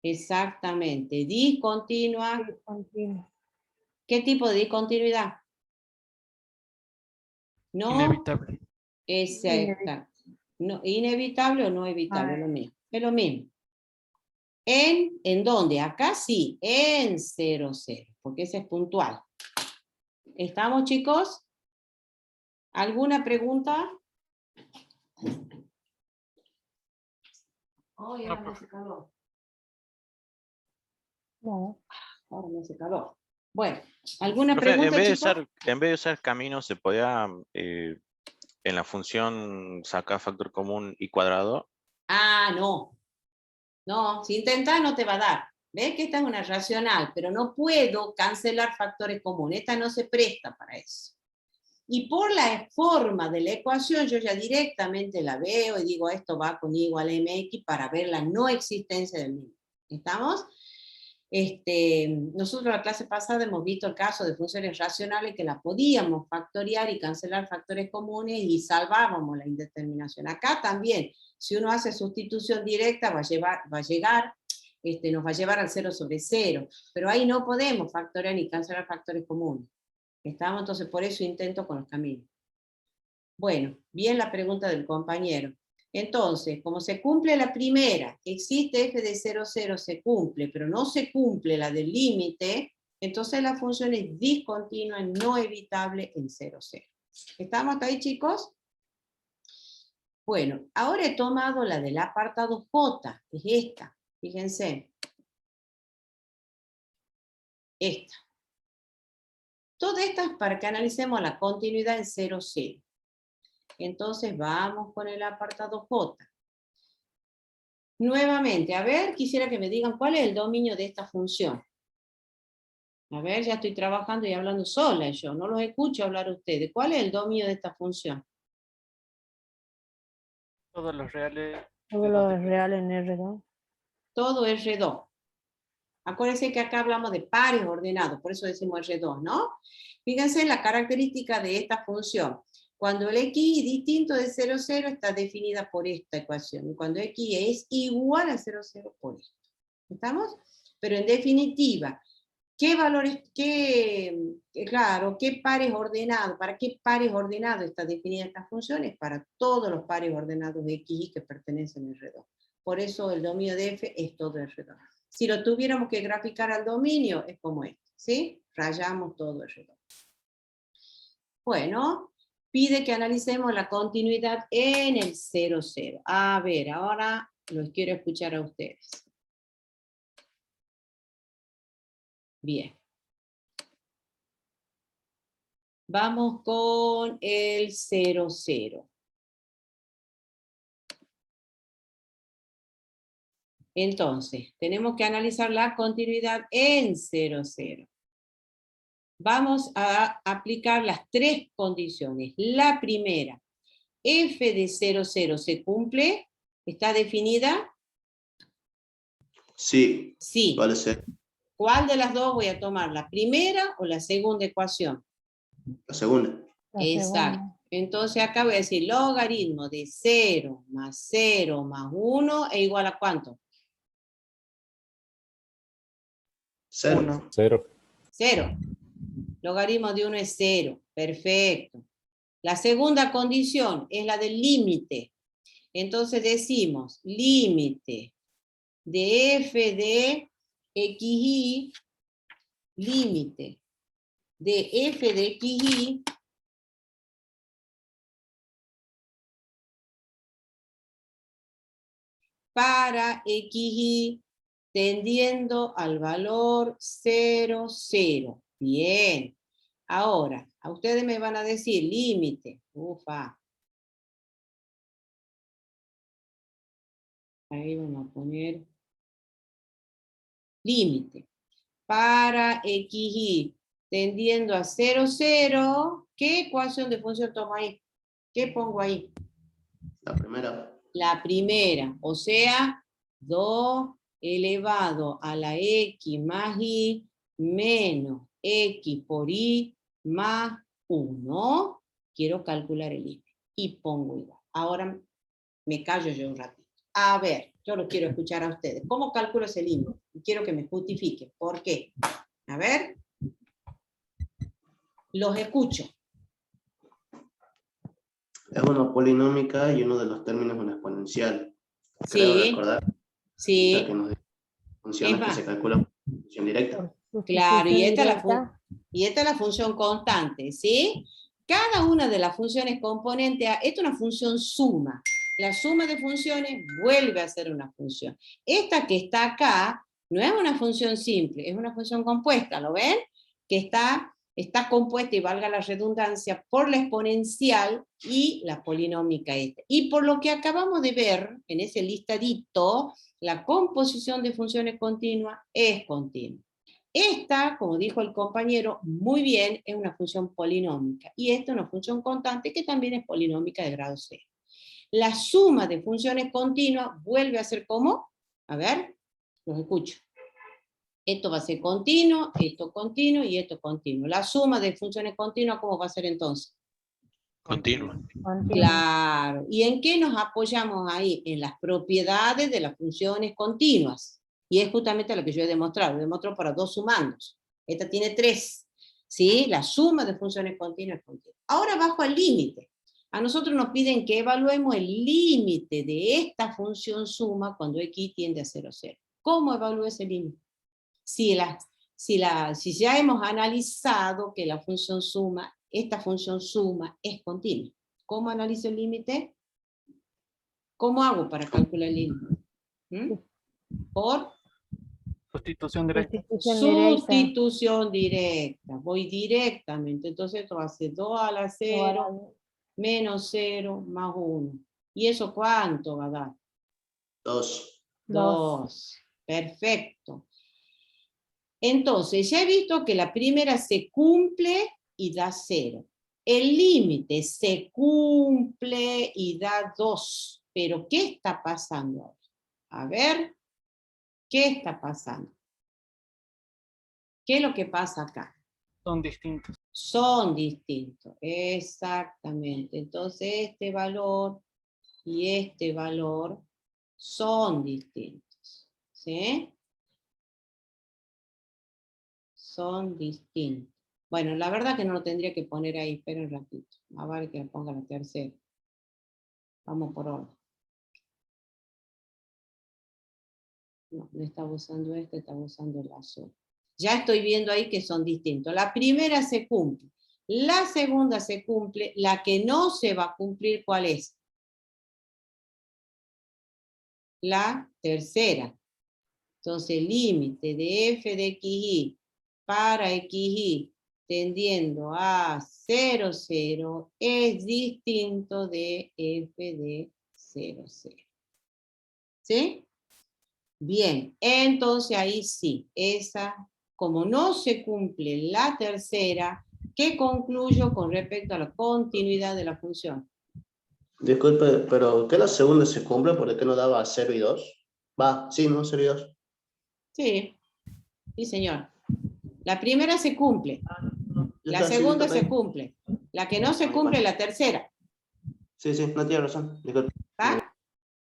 Exactamente, discontinua. Discontinua. ¿Qué tipo de discontinuidad? No. Inevitable. Exacto. No, inevitable o no evitable, lo mismo. Es lo mismo. ¿En dónde? Acá sí, en 0, 0, porque ese es puntual. ¿Estamos, chicos? ¿Alguna pregunta? Oh, ya me hace calor. No. Ahora me hace calor. Bueno, ¿alguna Profe, pregunta, chicos? en vez de usar camino, ¿se podía en la función sacar factor común y cuadrado? Ah, no. No, si intentas no te va a dar. ¿Ves que esta es una racional? Pero no puedo cancelar factores comunes. Esta no se presta para eso. Y por la forma de la ecuación, yo ya directamente la veo y digo, esto va con y igual a mx para ver la no existencia del mismo. ¿Estamos? Nosotros la clase pasada hemos visto el caso de funciones racionales que la podíamos factoriar y cancelar factores comunes y salvábamos la indeterminación. Acá también, si uno hace sustitución directa, nos va a llevar al 0 sobre 0, pero ahí no podemos factoriar ni cancelar factores comunes. ¿Estamos? Entonces por eso intento con los caminos. Bueno, bien la pregunta del compañero. Entonces, como se cumple la primera, existe f de 0, 0, se cumple, pero no se cumple la del límite, entonces la función es discontinua, no evitable en 0, 0. ¿Estamos hasta ahí, chicos? Bueno, ahora he tomado la del apartado J, que es esta, fíjense. Esta. Todas estas para que analicemos la continuidad en 0, 0. Entonces vamos con el apartado J. Nuevamente, a ver, quisiera que me digan cuál es el dominio de esta función. A ver, ya estoy trabajando y hablando sola yo, no los escucho hablar a ustedes. ¿Cuál es el dominio de esta función? Todos los reales. Todo lo es real en R2. Todo R2. Acuérdense que acá hablamos de pares ordenados, por eso decimos R2, ¿no? Fíjense en la característica de esta función. Cuando el x es distinto de 0, 0 está definida por esta ecuación. Y cuando x es igual a 0, 0 por esto. ¿Estamos? Pero en definitiva, ¿Qué valores, claro, qué pares ordenados, para qué pares ordenados está definida estas funciones? Para todos los pares ordenados de X y que pertenecen al R2. Por eso el dominio de F es todo R2. Si lo tuviéramos que graficar al dominio, es como este, ¿sí? Rayamos todo R2. Bueno, pide que analicemos la continuidad en el 0, 0. A ver, ahora los quiero escuchar a ustedes. Bien. Vamos con el 0, 0. Entonces, tenemos que analizar la continuidad en 0, 0. Vamos a aplicar las tres condiciones. La primera, f de 0, 0 se cumple, ¿está definida? Sí. Sí. Vale, sí. ¿Cuál de las dos voy a tomar? ¿La primera o la segunda ecuación? La segunda. Exacto. Entonces acá voy a decir logaritmo de 0 más 0 más 1 es igual a ¿cuánto? 0. 0. 0. Logaritmo de 1 es 0. Perfecto. La segunda condición es la del límite. Entonces decimos límite de f de xy, límite de f de xy para xy tendiendo al valor 0, 0. Bien. Ahora, a ustedes me van a decir límite. Ufa. Ahí vamos a poner límite. Para xy tendiendo a 0, 0. ¿Qué ecuación de función tomo ahí? ¿Qué pongo ahí? La primera. La primera, o sea, 2 elevado a la x más y menos x por y más 1. Quiero calcular el límite. Y pongo igual. Ahora me callo yo un ratito. A ver, yo lo quiero escuchar a ustedes. ¿Cómo calculo ese límite? Quiero que me justifiquen. ¿Por qué? A ver. Los escucho. Es una polinómica y uno de los términos es una exponencial. Sí. Creo recordar. Sí. Que nos funciones que se calcula por función directa. Claro, y esta es la función constante, ¿sí? Cada una de las funciones componentes, esta es una función suma. La suma de funciones vuelve a ser una función. Esta que está acá no es una función simple, es una función compuesta, ¿lo ven? Que está compuesta, y valga la redundancia, por la exponencial y la polinómica esta. Y por lo que acabamos de ver en ese listadito, la composición de funciones continuas es continua. Esta, como dijo el compañero, muy bien, es una función polinómica. Y esta es una función constante que también es polinómica de grado 0. La suma de funciones continuas vuelve a ser como, a ver, los escucho. Esto va a ser continuo y esto continuo. La suma de funciones continuas, ¿cómo va a ser entonces? Continua. Claro. ¿Y en qué nos apoyamos ahí? En las propiedades de las funciones continuas. Y es justamente lo que yo he demostrado. Lo demostrado para dos sumandos. Esta tiene 3. ¿Sí? La suma de funciones continuas es continua. Ahora bajo al límite. A nosotros nos piden que evaluemos el límite de esta función suma cuando x tiende a 0, 0. ¿Cómo evalúo ese límite? Si ya hemos analizado que la función suma, esta función suma es continua. ¿Cómo analizo el límite? ¿Cómo hago para calcular el límite? Por sustitución directa. Sustitución directa. Voy directamente. Entonces esto va a ser 2 a la 0 menos 0 más 1. ¿Y eso cuánto va a dar? 2. 2. Perfecto. Entonces, ya he visto que la primera se cumple y da 0. El límite se cumple y da 2. Pero, ¿qué está pasando ahora? A ver, ¿qué está pasando? ¿Qué es lo que pasa acá? Son distintos. Son distintos, exactamente. Entonces, este valor y este valor son distintos. ¿Sí? son distintos. Bueno, la verdad que no lo tendría que poner ahí, espera un ratito. A ver que le ponga la tercera. Vamos por orden. No, no estaba usando este, estaba usando el azul. Ya estoy viendo ahí que son distintos. La primera se cumple. La segunda se cumple. La que no se va a cumplir, ¿cuál es? La tercera. Entonces, límite de f de xy para xy tendiendo a 0, 0 es distinto de f de 0, 0. ¿Sí? Bien, entonces ahí sí, esa, como no se cumple la tercera, ¿qué concluyo con respecto a la continuidad de la función? Disculpe, pero ¿qué la segunda se cumple? ¿Por qué no daba 0 y 2? Va, sí, ¿no? 0 y 2. Sí, sí señor. La primera se cumple, Ya la está, sí, segunda está se bien. cumple, la que no se Ahí cumple va. es la tercera. Sí, sí, no tiene razón. Disculpe. ¿Está?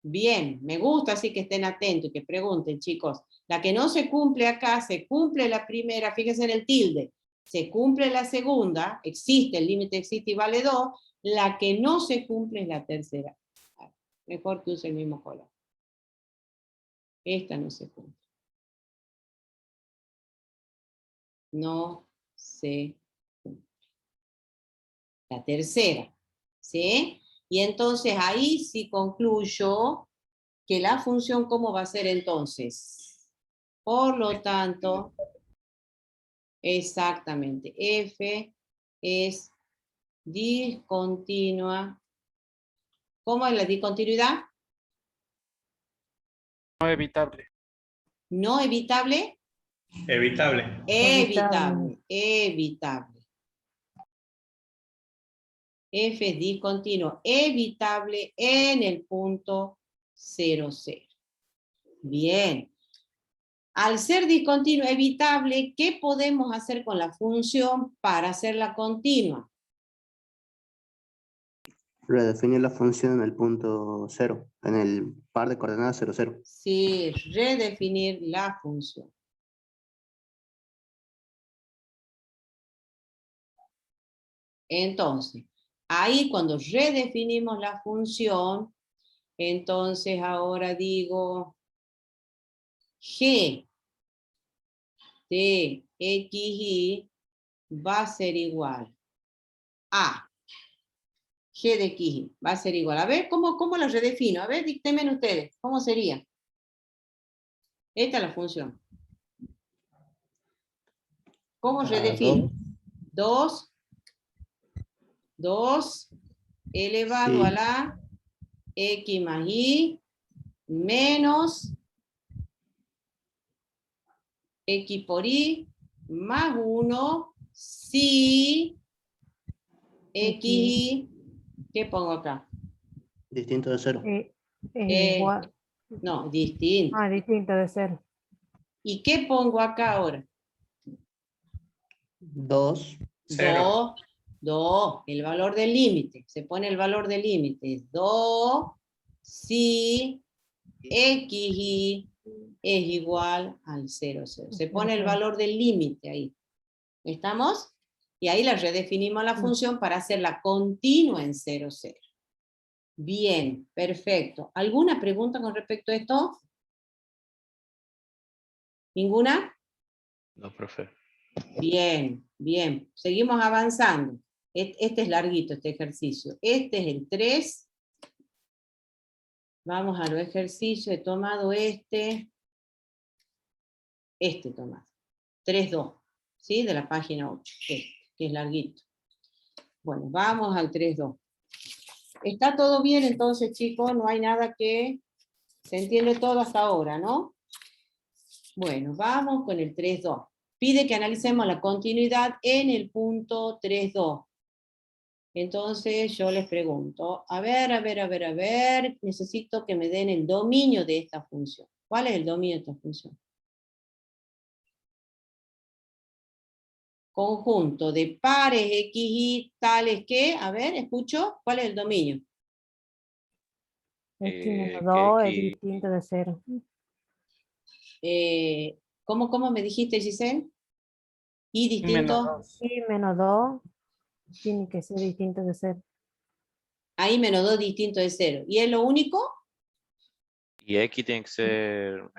Bien, me gusta así que estén atentos y que pregunten, chicos. La que no se cumple acá, se cumple la primera, fíjense en el tilde. Se cumple la segunda, existe, el límite existe y vale 2. La que no se cumple es la tercera. Mejor que use el mismo color. Esta no se cumple. No se cumple. La tercera, ¿sí? Y entonces ahí sí concluyo que la función, ¿cómo va a ser entonces? Por lo tanto, exactamente, f es discontinua. ¿Cómo es la discontinuidad? No evitable. No evitable. Evitable. Evitable, evitable. F es discontinuo, evitable en el punto 0, 0. Bien. Al ser discontinuo evitable, ¿qué podemos hacer con la función para hacerla continua? Redefinir la función en el punto 0, en el par de coordenadas 0, 0. Sí, redefinir la función. Entonces, ahí cuando redefinimos la función, entonces ahora digo g de xy va a ser igual a g de xy, va a ser igual. A ver, ¿cómo lo redefino? A ver, díctenme ustedes, ¿cómo sería? Esta es la función. ¿Cómo redefino? 2 elevado Sí. a la x más y menos x por y más 1 si xy, ¿qué pongo acá? Distinto de 0. Igual. No, distinto. Ah, distinto de 0. ¿Y qué pongo acá ahora? 2. 2, el valor del límite. Se pone el valor del límite. 2 si xy es igual al 0, 0. Se pone el valor del límite ahí. ¿Estamos? Y ahí la redefinimos la función para hacerla continua en 0, 0. Bien, perfecto. ¿Alguna pregunta con respecto a esto? ¿Ninguna? No, profe. Bien, bien. Seguimos avanzando. Este es larguito, este ejercicio. Este es el 3. Vamos a los ejercicios. He tomado este tomado. 3.2, ¿sí? De la página 8, que es larguito. Bueno, vamos al 3.2. ¿Está todo bien entonces, chicos? No hay nada que... Se entiende todo hasta ahora, ¿no? Bueno, vamos con el 3.2. Pide que analicemos la continuidad en el punto 3.2. Entonces yo les pregunto, a ver, necesito que me den el dominio de esta función. ¿Cuál es el dominio de esta función? Conjunto de pares x y tales que, a ver, escucho, ¿cuál es el dominio? X menos Que 2 es X, distinto de 0. ¿Cómo me dijiste, Giselle? Y distinto, Y menos 2 tiene que ser distinto de 0. ahí menos 2 distinto de 0. ¿Y es lo único? Y X tiene que ser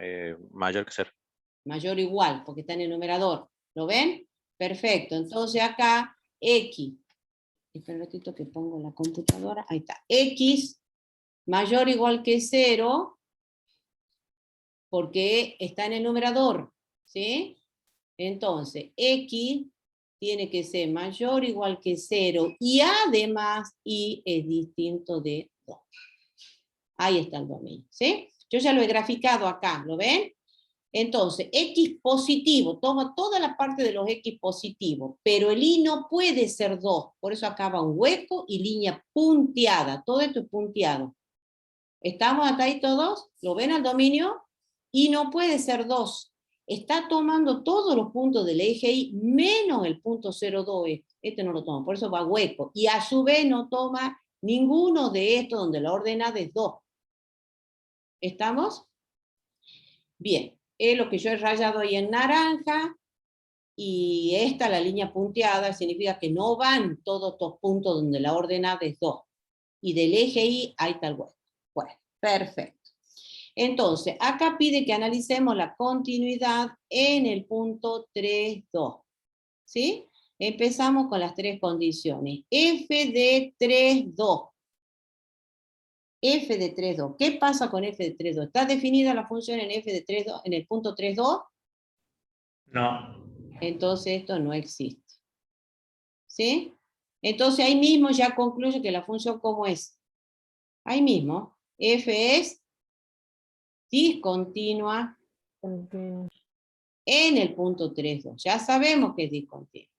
mayor que 0. Mayor o igual, porque está en el numerador. ¿Lo ven? Perfecto. Entonces acá, X. Espera un ratito que pongo la computadora. Ahí está. X mayor o igual que 0, porque está en el numerador. ¿Sí? Entonces, X tiene que ser mayor o igual que 0. Y además, Y es distinto de 2. Ahí está el dominio. ¿Sí? Yo ya lo he graficado acá. ¿Lo ven? Entonces, X positivo, toma toda la parte de los X positivos, pero el Y no puede ser 2, por eso acaba un hueco y línea punteada, todo esto es punteado. ¿Estamos hasta ahí todos? ¿Lo ven al dominio? Y no puede ser 2. Está tomando todos los puntos del eje Y menos el punto 0,2. Este no lo toma, por eso va hueco. Y a su vez no toma ninguno de estos donde la ordenada es 2. ¿Estamos? Bien. Es lo que yo he rayado ahí en naranja, y esta, la línea punteada, significa que no van todos estos puntos donde la ordenada es 2. Y del eje Y hay tal hueco. Bueno, perfecto. Entonces, acá pide que analicemos la continuidad en el punto 3,2. ¿Sí? Empezamos con las tres condiciones. F de 3,2. F de 3,2. ¿Qué pasa con F de 3,2? ¿Está definida la función en F de 3,2, en el punto 3,2? No. Entonces esto no existe. ¿Sí? Entonces ahí mismo ya concluye que la función ¿cómo es? Ahí mismo, F es discontinua en el punto 3,2. Ya sabemos que es discontinua.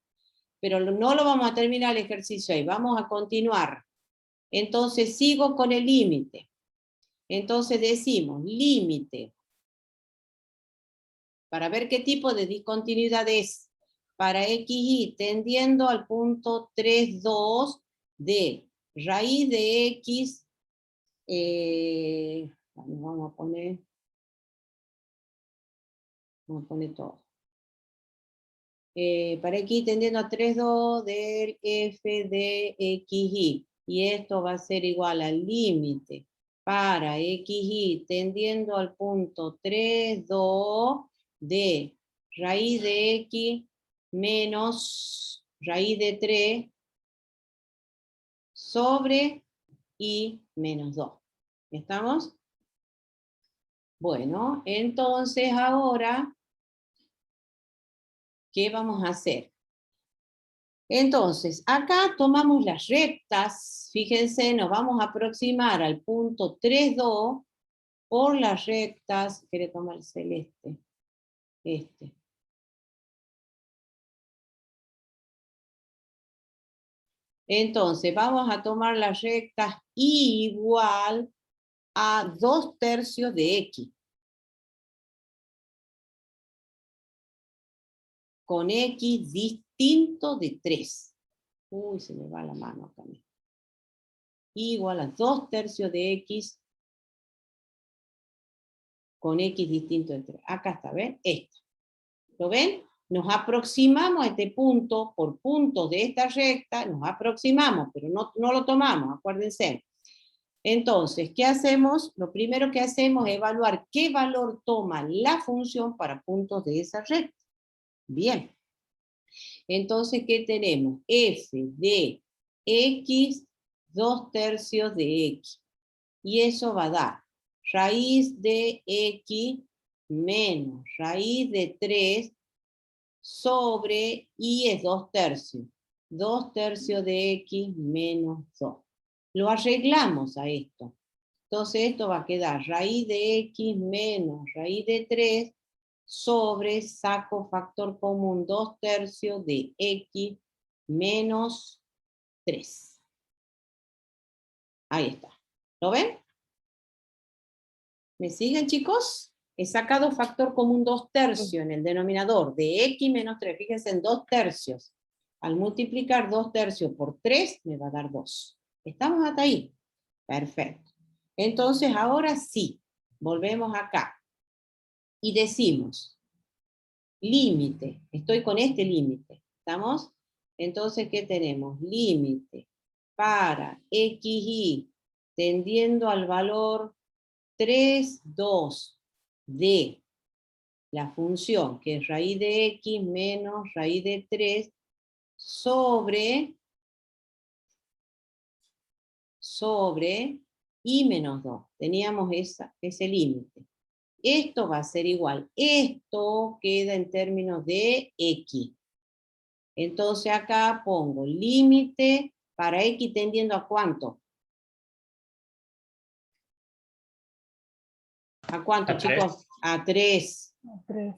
Pero no lo vamos a terminar el ejercicio ahí, vamos a continuar. Entonces sigo con el límite. Entonces decimos límite. Para ver qué tipo de discontinuidad es. Para XY tendiendo al punto 3,2 de raíz de X. Vamos a poner todo. Para X tendiendo a 3,2 del F de XY. Y esto va a ser igual al límite para XY tendiendo al punto 3,2 de raíz de X menos raíz de 3 sobre Y menos 2. ¿Estamos? Bueno, entonces ahora, ¿qué vamos a hacer? Entonces, acá tomamos las rectas, fíjense, nos vamos a aproximar al punto 3,2 por las rectas, quiere tomar el celeste, este. Entonces, vamos a tomar las rectas igual a 2/3 de X. Con X distinto de 3. Uy, se me va la mano acá. Igual a 2/3 de X con X distinto de 3. Acá está, ¿ven? Esta. ¿Lo ven? Nos aproximamos a este punto, por puntos de esta recta, nos aproximamos, pero no lo tomamos, acuérdense. Entonces, ¿qué hacemos? Lo primero que hacemos es evaluar qué valor toma la función para puntos de esa recta. Bien. Entonces, ¿qué tenemos? F de X, 2/3 de X. Y eso va a dar raíz de X menos raíz de 3 sobre Y es 2/3. 2/3 de X menos 2. Lo arreglamos a esto. Entonces esto va a quedar raíz de X menos raíz de 3 sobre, saco factor común, 2/3 de X menos 3. Ahí está. ¿Lo ven? ¿Me siguen, chicos? He sacado factor común 2/3 en el denominador de X menos 3. Fíjense en 2/3. Al multiplicar 2/3 por 3 me va a dar 2. ¿Estamos hasta ahí? Perfecto. Entonces ahora sí, volvemos acá. Y decimos, límite. Estoy con este límite. ¿Estamos? Entonces, ¿qué tenemos? Límite para xy tendiendo al valor 3, 2 de la función, que es raíz de x menos raíz de 3 sobre y menos 2. Teníamos ese límite. Esto va a ser igual. Esto queda en términos de x. Entonces acá pongo límite para x tendiendo a ¿cuánto? ¿A cuánto, A chicos? A 3. 3.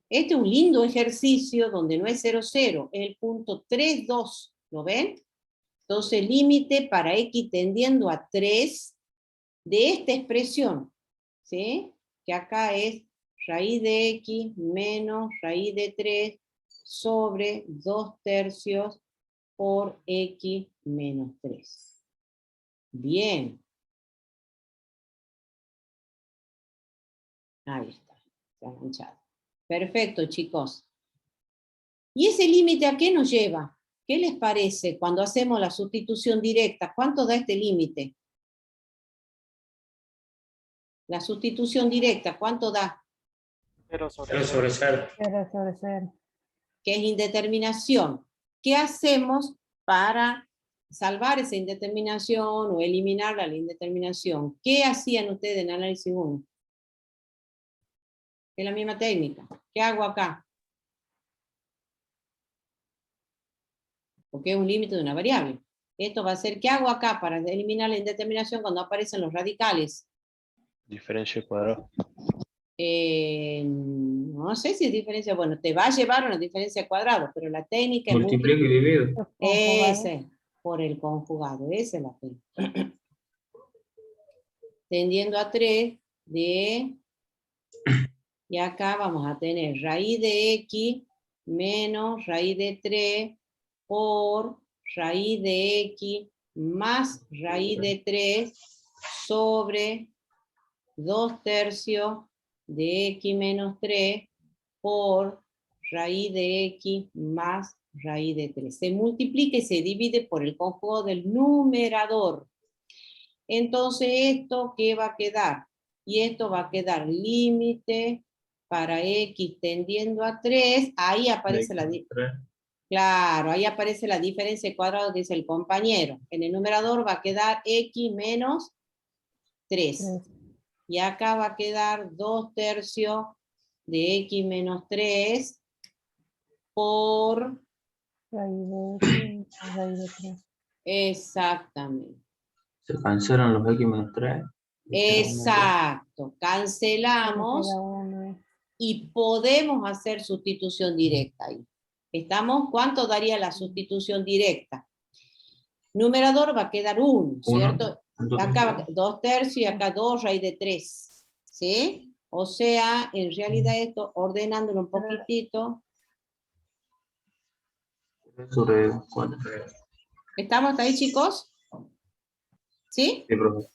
Este es un lindo ejercicio donde no es 0, 0, es el punto 3, 2. ¿Lo ven? Entonces, límite para x tendiendo a 3 de esta expresión, ¿sí? Que acá es raíz de x menos raíz de 3 sobre 2 tercios por x menos 3. Bien. Ahí está, está manchado. Perfecto, chicos. ¿Y ese límite a qué nos lleva? ¿Qué les parece cuando hacemos la sustitución directa? ¿Cuánto da este límite? La sustitución directa, ¿cuánto da? 0 0 sobre 0. 0 sobre 0. Que es indeterminación. ¿Qué hacemos para salvar esa indeterminación o eliminar la indeterminación? ¿Qué hacían ustedes en análisis 1? Es la misma técnica. ¿Qué hago acá? Porque es un límite de una variable. Esto va a ser, ¿qué hago acá para eliminar la indeterminación cuando aparecen los radicales? Diferencia de cuadrado. No sé si es diferencia, bueno, te va a llevar a una diferencia de cuadrado, pero la técnica es Multiplico y divido. ese, por el conjugado, esa es la técnica. Tendiendo a 3 de, y acá vamos a tener raíz de x menos raíz de 3 por raíz de x más raíz de 3 sobre 2 tercios de x menos 3 por raíz de x más raíz de 3. Se multiplica y se divide por el conjugado del numerador. Entonces, ¿esto qué va a quedar? Y esto va a quedar límite para x tendiendo a 3. Ahí aparece claro, ahí aparece la diferencia de cuadrado que dice el compañero. En el numerador va a quedar x menos 3. Y acá va a quedar 2 tercios de x menos 3 por... Raíz de x, raíz de 3. Exactamente. Se cancelan los x menos 3. Exacto. Cancelamos Queda 1. y podemos hacer sustitución directa ahí. ¿Estamos? ¿Cuánto daría la sustitución directa? Numerador va a quedar 1, ¿cierto? Acá va 2 tercios y acá 2 raíz de 3. ¿Sí? O sea, en realidad esto, ordenándolo un poquitito. Sobre 4. ¿Estamos hasta ahí, chicos? ¿Sí? Sí, profe.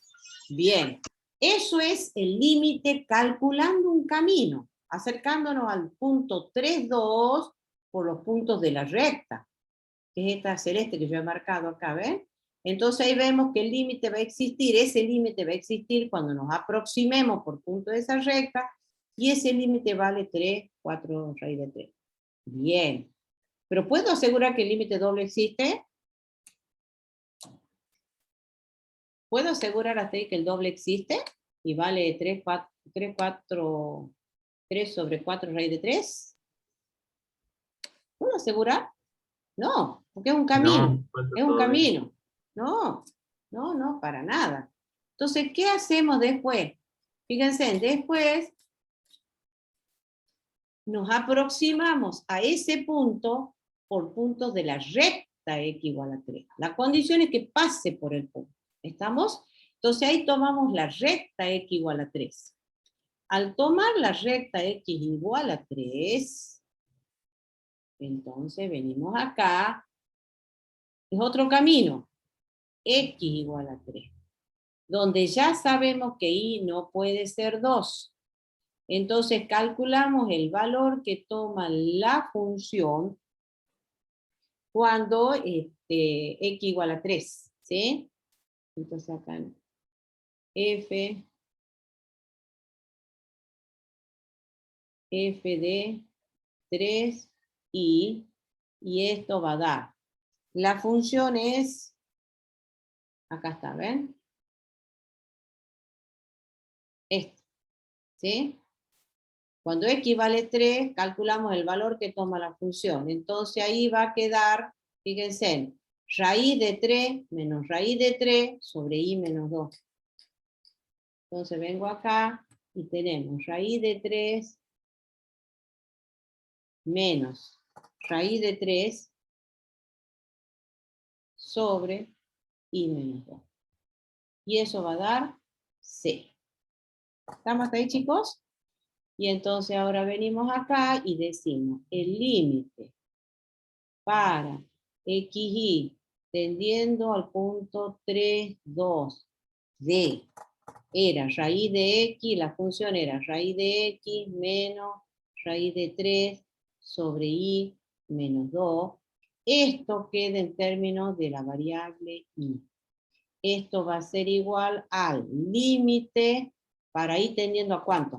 Bien. Eso es el límite calculando un camino, acercándonos al punto 3, 2 por los puntos de la recta, que es esta celeste que yo he marcado acá, ¿ven? Entonces ahí vemos que el límite va a existir, ese límite va a existir cuando nos aproximemos por punto de esa recta, y ese límite vale 3, 4 raíz de 3. Bien. ¿Pero puedo asegurar que el límite doble existe? ¿Puedo asegurar hasta ahí que el doble existe? Y vale 3 sobre 4 raíz de 3. ¿Puedo asegurar? No, porque es un camino. Es un camino. No, para nada. Entonces, ¿qué hacemos después? Fíjense, después nos aproximamos a ese punto por puntos de la recta x igual a 3. La condición es que pase por el punto. ¿Estamos? Entonces ahí tomamos la recta x igual a 3. Al tomar la recta x igual a 3, entonces venimos acá, es otro camino, x igual a 3, donde ya sabemos que y no puede ser 2. Entonces calculamos el valor que toma la función cuando x igual a 3, ¿sí? Entonces acá f de 3i, y esto va a dar. La función es, acá está, ¿ven? Esto, ¿sí? Cuando x vale 3, calculamos el valor que toma la función. Entonces ahí va a quedar, fíjense, raíz de 3 menos raíz de 3 sobre i menos 2. Entonces vengo acá y tenemos raíz de 3 menos raíz de 3 sobre i menos 2. Y eso va a dar 0. ¿Estamos hasta ahí, chicos? Y entonces ahora venimos acá y decimos el límite para xy tendiendo al punto 3, 2 de, era raíz de x, la función era raíz de x menos raíz de 3 sobre i menos 2. Esto queda en términos de la variable i. Esto va a ser igual al límite para i tendiendo a ¿cuánto?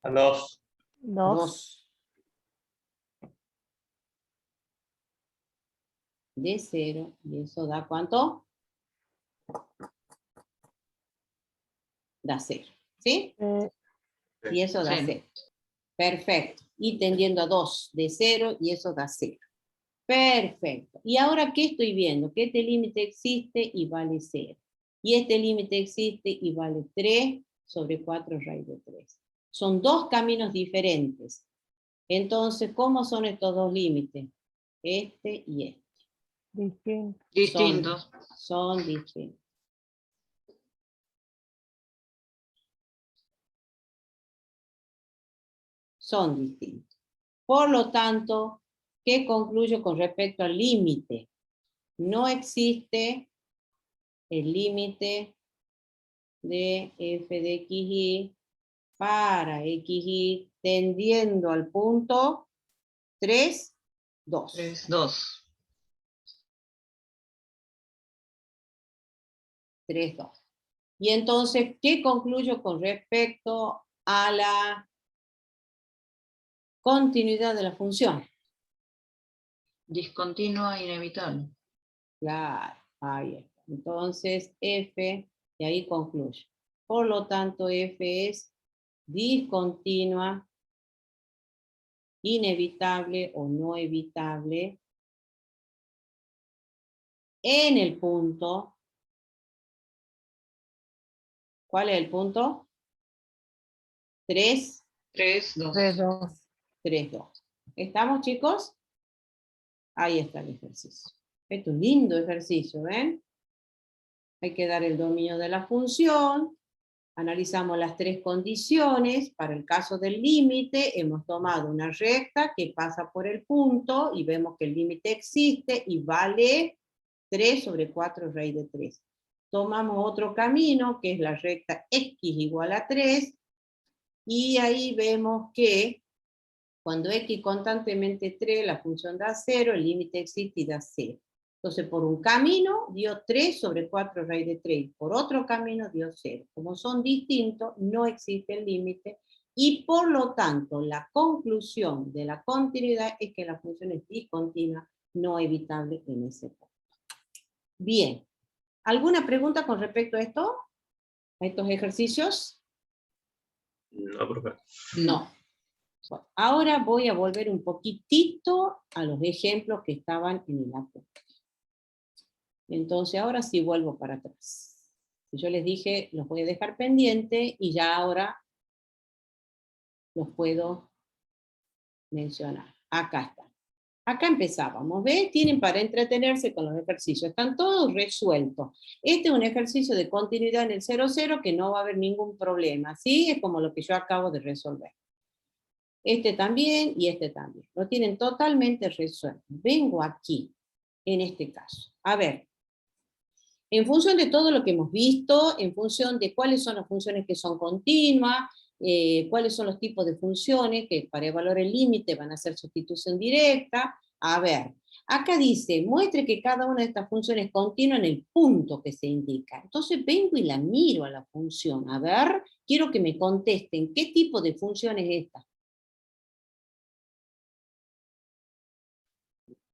A 2. 2. De 0, y eso da ¿cuánto? Da 0, ¿sí? Y eso da 0. Perfecto. Y tendiendo a 2 de 0, y eso da 0. Perfecto. Y ahora, ¿qué estoy viendo? Que este límite existe y vale 0. Y este límite existe y vale 3 sobre 4 raíz de 3. Son dos caminos diferentes. Entonces, ¿cómo son estos dos límites? Este y este. Distintos. Son distintos. Son distintos. Por lo tanto, ¿qué concluyo con respecto al límite? No existe el límite de f de xy para xy tendiendo al punto 3, 2. 3, 2. 3, 2. Y entonces, ¿qué concluyo con respecto a la continuidad de la función? Discontinua inevitable. Claro, ahí está. Entonces, f, y ahí concluyo. Por lo tanto, f es discontinua, inevitable o no evitable en el punto. ¿Cuál es el punto? 3, 3, 2. 3, 2. ¿Estamos, chicos? Ahí está el ejercicio. Esto es un lindo ejercicio, ¿ven? Hay que dar el dominio de la función. Analizamos las tres condiciones. Para el caso del límite, hemos tomado una recta que pasa por el punto y vemos que el límite existe y vale 3 sobre 4 raíz de 3. Tomamos otro camino, que es la recta x igual a 3, y ahí vemos que cuando x constantemente 3, la función da 0, el límite existe y da 0. Entonces, por un camino dio 3 sobre 4 raíz de 3, por otro camino dio 0. Como son distintos, no existe el límite, y por lo tanto, la conclusión de la continuidad es que la función es discontinua, no evitable en ese punto. Bien. ¿Alguna pregunta con respecto a esto? ¿A estos ejercicios? No, profe. No. Bueno, ahora voy a volver un poquitito a los ejemplos que estaban en el acto. Entonces ahora sí vuelvo para atrás. Yo les dije, los voy a dejar pendiente y ya ahora los puedo mencionar. Acá está. Acá empezábamos, ¿ves? Tienen para entretenerse con los ejercicios, están todos resueltos. Este es un ejercicio de continuidad en el 0,0 que no va a haber ningún problema, ¿sí? Es como lo que yo acabo de resolver. Este también y este también. Lo tienen totalmente resuelto. Vengo aquí, en este caso. A ver, En función de todo lo que hemos visto, en función de cuáles son las funciones que son continuas, cuáles son los tipos de funciones que para evaluar el límite van a ser sustitución directa. A ver, acá dice, muestre que cada una de estas funciones es continua en el punto que se indica. Entonces vengo y la miro a la función. A ver, quiero que me contesten, ¿qué tipo de función es esta?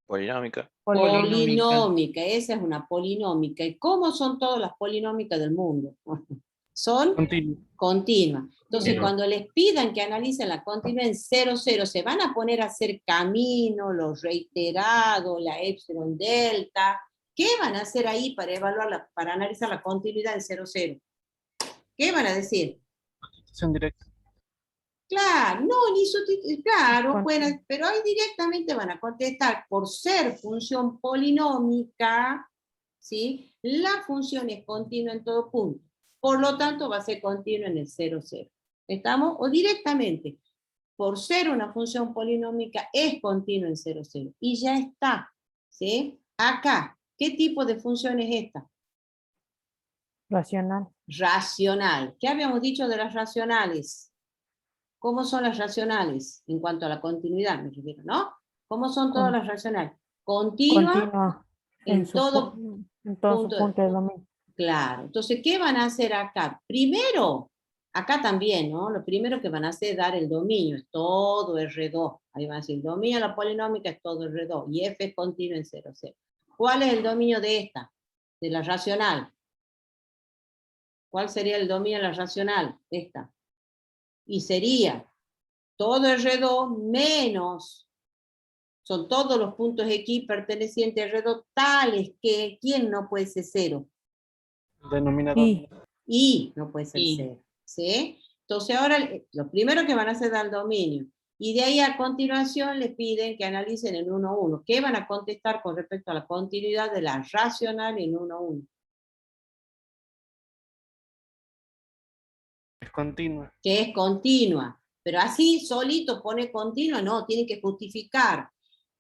Polinómica. Polinómica, esa es una polinómica. ¿Y cómo son todas las polinómicas del mundo? Son continuas. Entonces, cuando les pidan que analicen la continua en 0, 0, se van a poner a hacer camino, los reiterados, la epsilon delta. ¿Qué van a hacer ahí para evaluar, para analizar la continuidad en 0, 0? ¿Qué van a decir? Sustitución directa. Claro, no, ni sustitución, claro, bueno, pero ahí directamente van a contestar, por ser función polinómica, ¿sí? La función es continua en todo punto, por lo tanto va a ser continua en el 0, 0. ¿Estamos? O directamente, por ser una función polinómica es continua en 0, 0, y ya está, ¿sí? Acá, ¿qué tipo de función es esta? Racional. Racional. ¿Qué habíamos dicho de las racionales? ¿Cómo son las racionales? En cuanto a la continuidad, me refiero, ¿no? ¿Cómo son todas las racionales? Continua en todo punto de dominio. Claro. Entonces, ¿qué van a hacer acá? Primero, acá también, ¿no? Lo primero que van a hacer es dar el dominio, es todo R2. Ahí van a decir, el dominio de la polinómica es todo R2, y F es continuo en 0, 0. ¿Cuál es el dominio de esta? De la racional. ¿Cuál sería el dominio de la racional? Esta. Y sería todo R2 menos, son todos los puntos X pertenecientes a R2 tales que, ¿quién no puede ser 0? Denominador. Y no puede ser 0. ¿Sí? Entonces ahora lo primero que van a hacer es dar el dominio. Y de ahí a continuación les piden que analicen en 1, 1. ¿Qué van a contestar con respecto a la continuidad de la racional en 1, 1? Es continua. Que es continua. Pero así solito pone continua, no, tiene que justificar.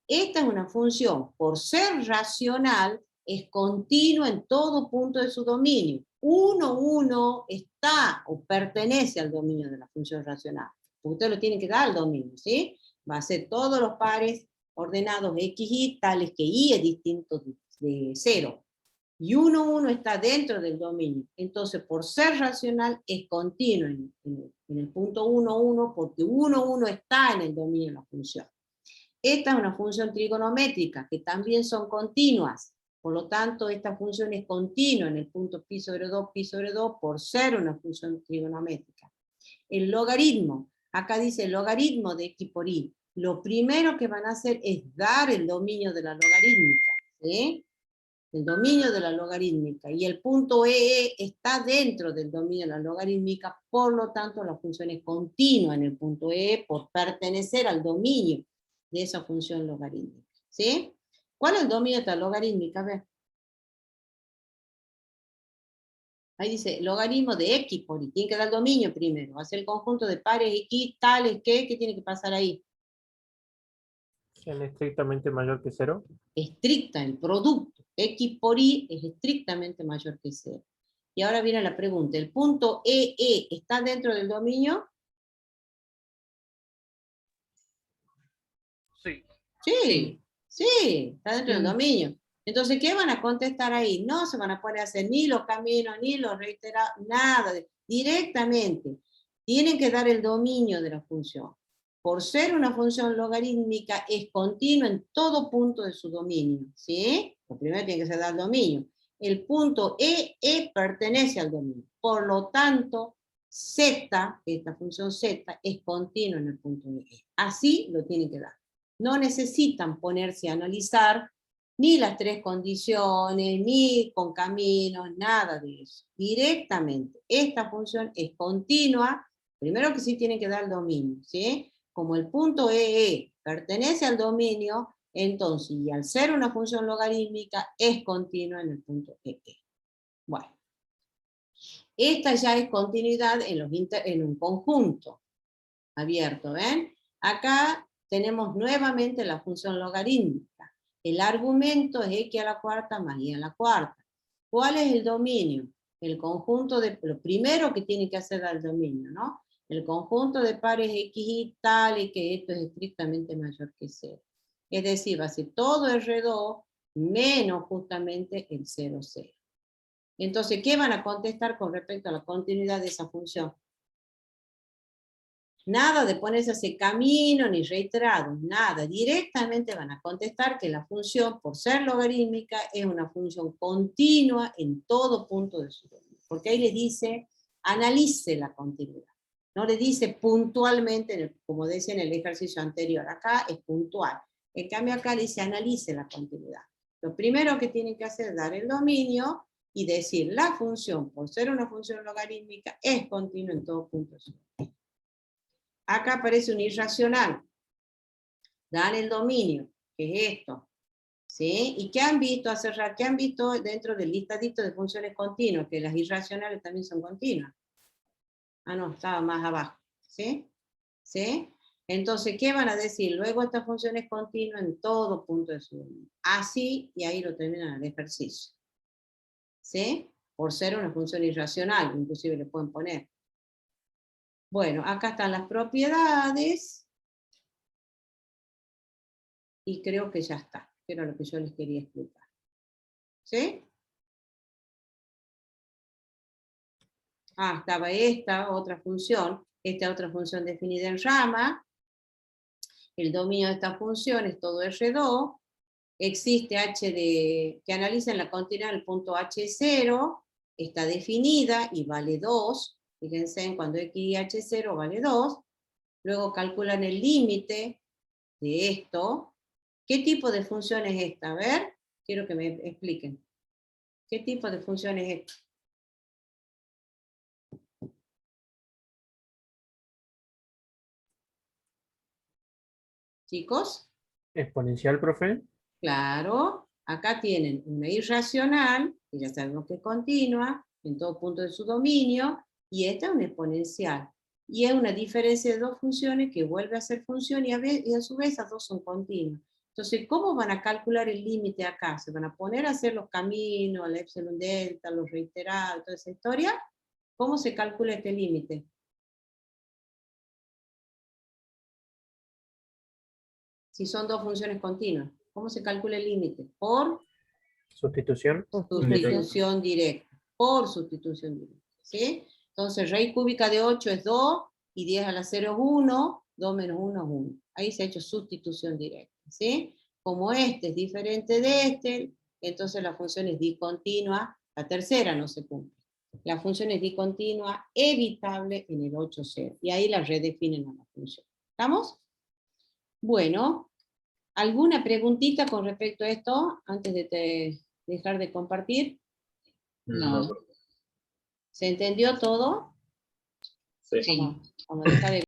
Esta es una función, por ser racional, es continua en todo punto de su dominio. 1, 1 está o pertenece al dominio de la función racional. Usted lo tiene que dar al dominio, ¿sí? Va a ser todos los pares ordenados X, Y, tales que Y es distinto de 0. Y 1, 1 está dentro del dominio. Entonces, por ser racional, es continuo en el punto 1, 1, porque 1, 1 está en el dominio de la función. Esta es una función trigonométrica, que también son continuas. Por lo tanto, esta función es continua en el punto pi sobre 2, por ser una función trigonométrica. El logaritmo, acá dice el logaritmo de X por Y. Lo primero que van a hacer es dar el dominio de la logarítmica, ¿sí? El dominio de la logarítmica, y el punto EE está dentro del dominio de la logarítmica, por lo tanto la función es continua en el punto EE por pertenecer al dominio de esa función logarítmica, ¿sí? ¿Cuál es el dominio de esta logarítmica? A ver. Ahí dice, logaritmo de X por Y, tiene que dar el dominio primero, va a ser el conjunto de pares X, tales que, ¿qué tiene que pasar ahí? ¿Es estrictamente mayor que 0? Estricta, el producto, X por Y es estrictamente mayor que 0. Y ahora viene la pregunta, ¿el punto EE está dentro del dominio? Sí. Sí, está dentro del dominio. Entonces, ¿qué van a contestar ahí? No se van a poder hacer ni los caminos, ni los reiterados, nada. Directamente, tienen que dar el dominio de la función. Por ser una función logarítmica, es continua en todo punto de su dominio, ¿sí? Lo primero tiene que ser dar el dominio. El punto EE pertenece al dominio. Por lo tanto, Z, esta función Z, es continua en el punto EE. Así lo tienen que dar. No necesitan ponerse a analizar ni las tres condiciones, ni con caminos, nada de eso. Directamente, esta función es continua, primero que sí tiene que dar el dominio, ¿sí? Como el punto EE pertenece al dominio, entonces, y al ser una función logarítmica, es continua en el punto EE. Bueno, esta ya es continuidad en un conjunto abierto, ¿ven? Acá tenemos nuevamente la función logarítmica. El argumento es x a la cuarta más y a la cuarta. ¿Cuál es el dominio? El conjunto de, lo primero que tiene que hacer el dominio, ¿no? El conjunto de pares X y tal, y que esto es estrictamente mayor que 0. Es decir, va a ser todo R2 menos justamente el 0, 0. Entonces, ¿qué van a contestar con respecto a la continuidad de esa función? Nada de ponerse ese camino, ni reiterado, nada. Directamente van a contestar que la función, por ser logarítmica, es una función continua en todo punto de su dominio. Porque ahí les dice, analice la continuidad. No le dice puntualmente, como decía en el ejercicio anterior. Acá es puntual. En cambio acá le dice, analice la continuidad. Lo primero que tienen que hacer es dar el dominio y decir, la función, por ser una función logarítmica, es continua en todo punto de su dominio. Acá aparece un irracional. Dan el dominio, que es esto. ¿Sí? ¿Y qué han visto hace rato? ¿Qué han visto dentro del listadito de funciones continuas? Que las irracionales también son continuas. Ah, no, estaba más abajo. ¿Sí? ¿Sí? Entonces, ¿qué van a decir? Luego esta función es continua en todo punto de su dominio. Así, y ahí lo terminan el ejercicio. ¿Sí? Por ser una función irracional, inclusive le pueden poner. Bueno, acá están las propiedades. Y creo que ya está. Que era lo que yo les quería explicar. ¿Sí? Ah, estaba esta otra función. Esta otra función definida en rama. El dominio de esta función es todo R2. Existe que analiza en la continuidad el punto H0. Está definida y vale 2. Fíjense en cuando X y H0 vale 2. Luego calculan el límite de esto. ¿Qué tipo de función es esta? A ver, quiero que me expliquen. ¿Qué tipo de función es esta? ¿Chicos? ¿Exponencial, profe? Claro. Acá tienen una irracional, que ya sabemos que es continua, en todo punto de su dominio, y esta es una exponencial. Y es una diferencia de dos funciones que vuelve a ser función y a su vez las dos son continuas. Entonces, ¿cómo van a calcular el límite acá? ¿Se van a poner a hacer los caminos, el epsilon delta, los reiterados, toda esa historia? ¿Cómo se calcula este límite? Si son dos funciones continuas, ¿cómo se calcula el límite? Por Sustitución. sustitución directa. Por sustitución directa. ¿Sí? Entonces, raíz cúbica de 8 es 2, y 10 a la 0 es 1, 2 menos 1 es 1. Ahí se ha hecho sustitución directa. ¿Sí? Como este es diferente de este, entonces la función es discontinua, la tercera no se cumple. La función es discontinua, evitable en el 8,0. Y ahí la redefinen a la función. ¿Estamos? Bueno, ¿alguna preguntita con respecto a esto antes de dejar de compartir? No. ¿Se entendió todo? Sí. Vamos a dejar de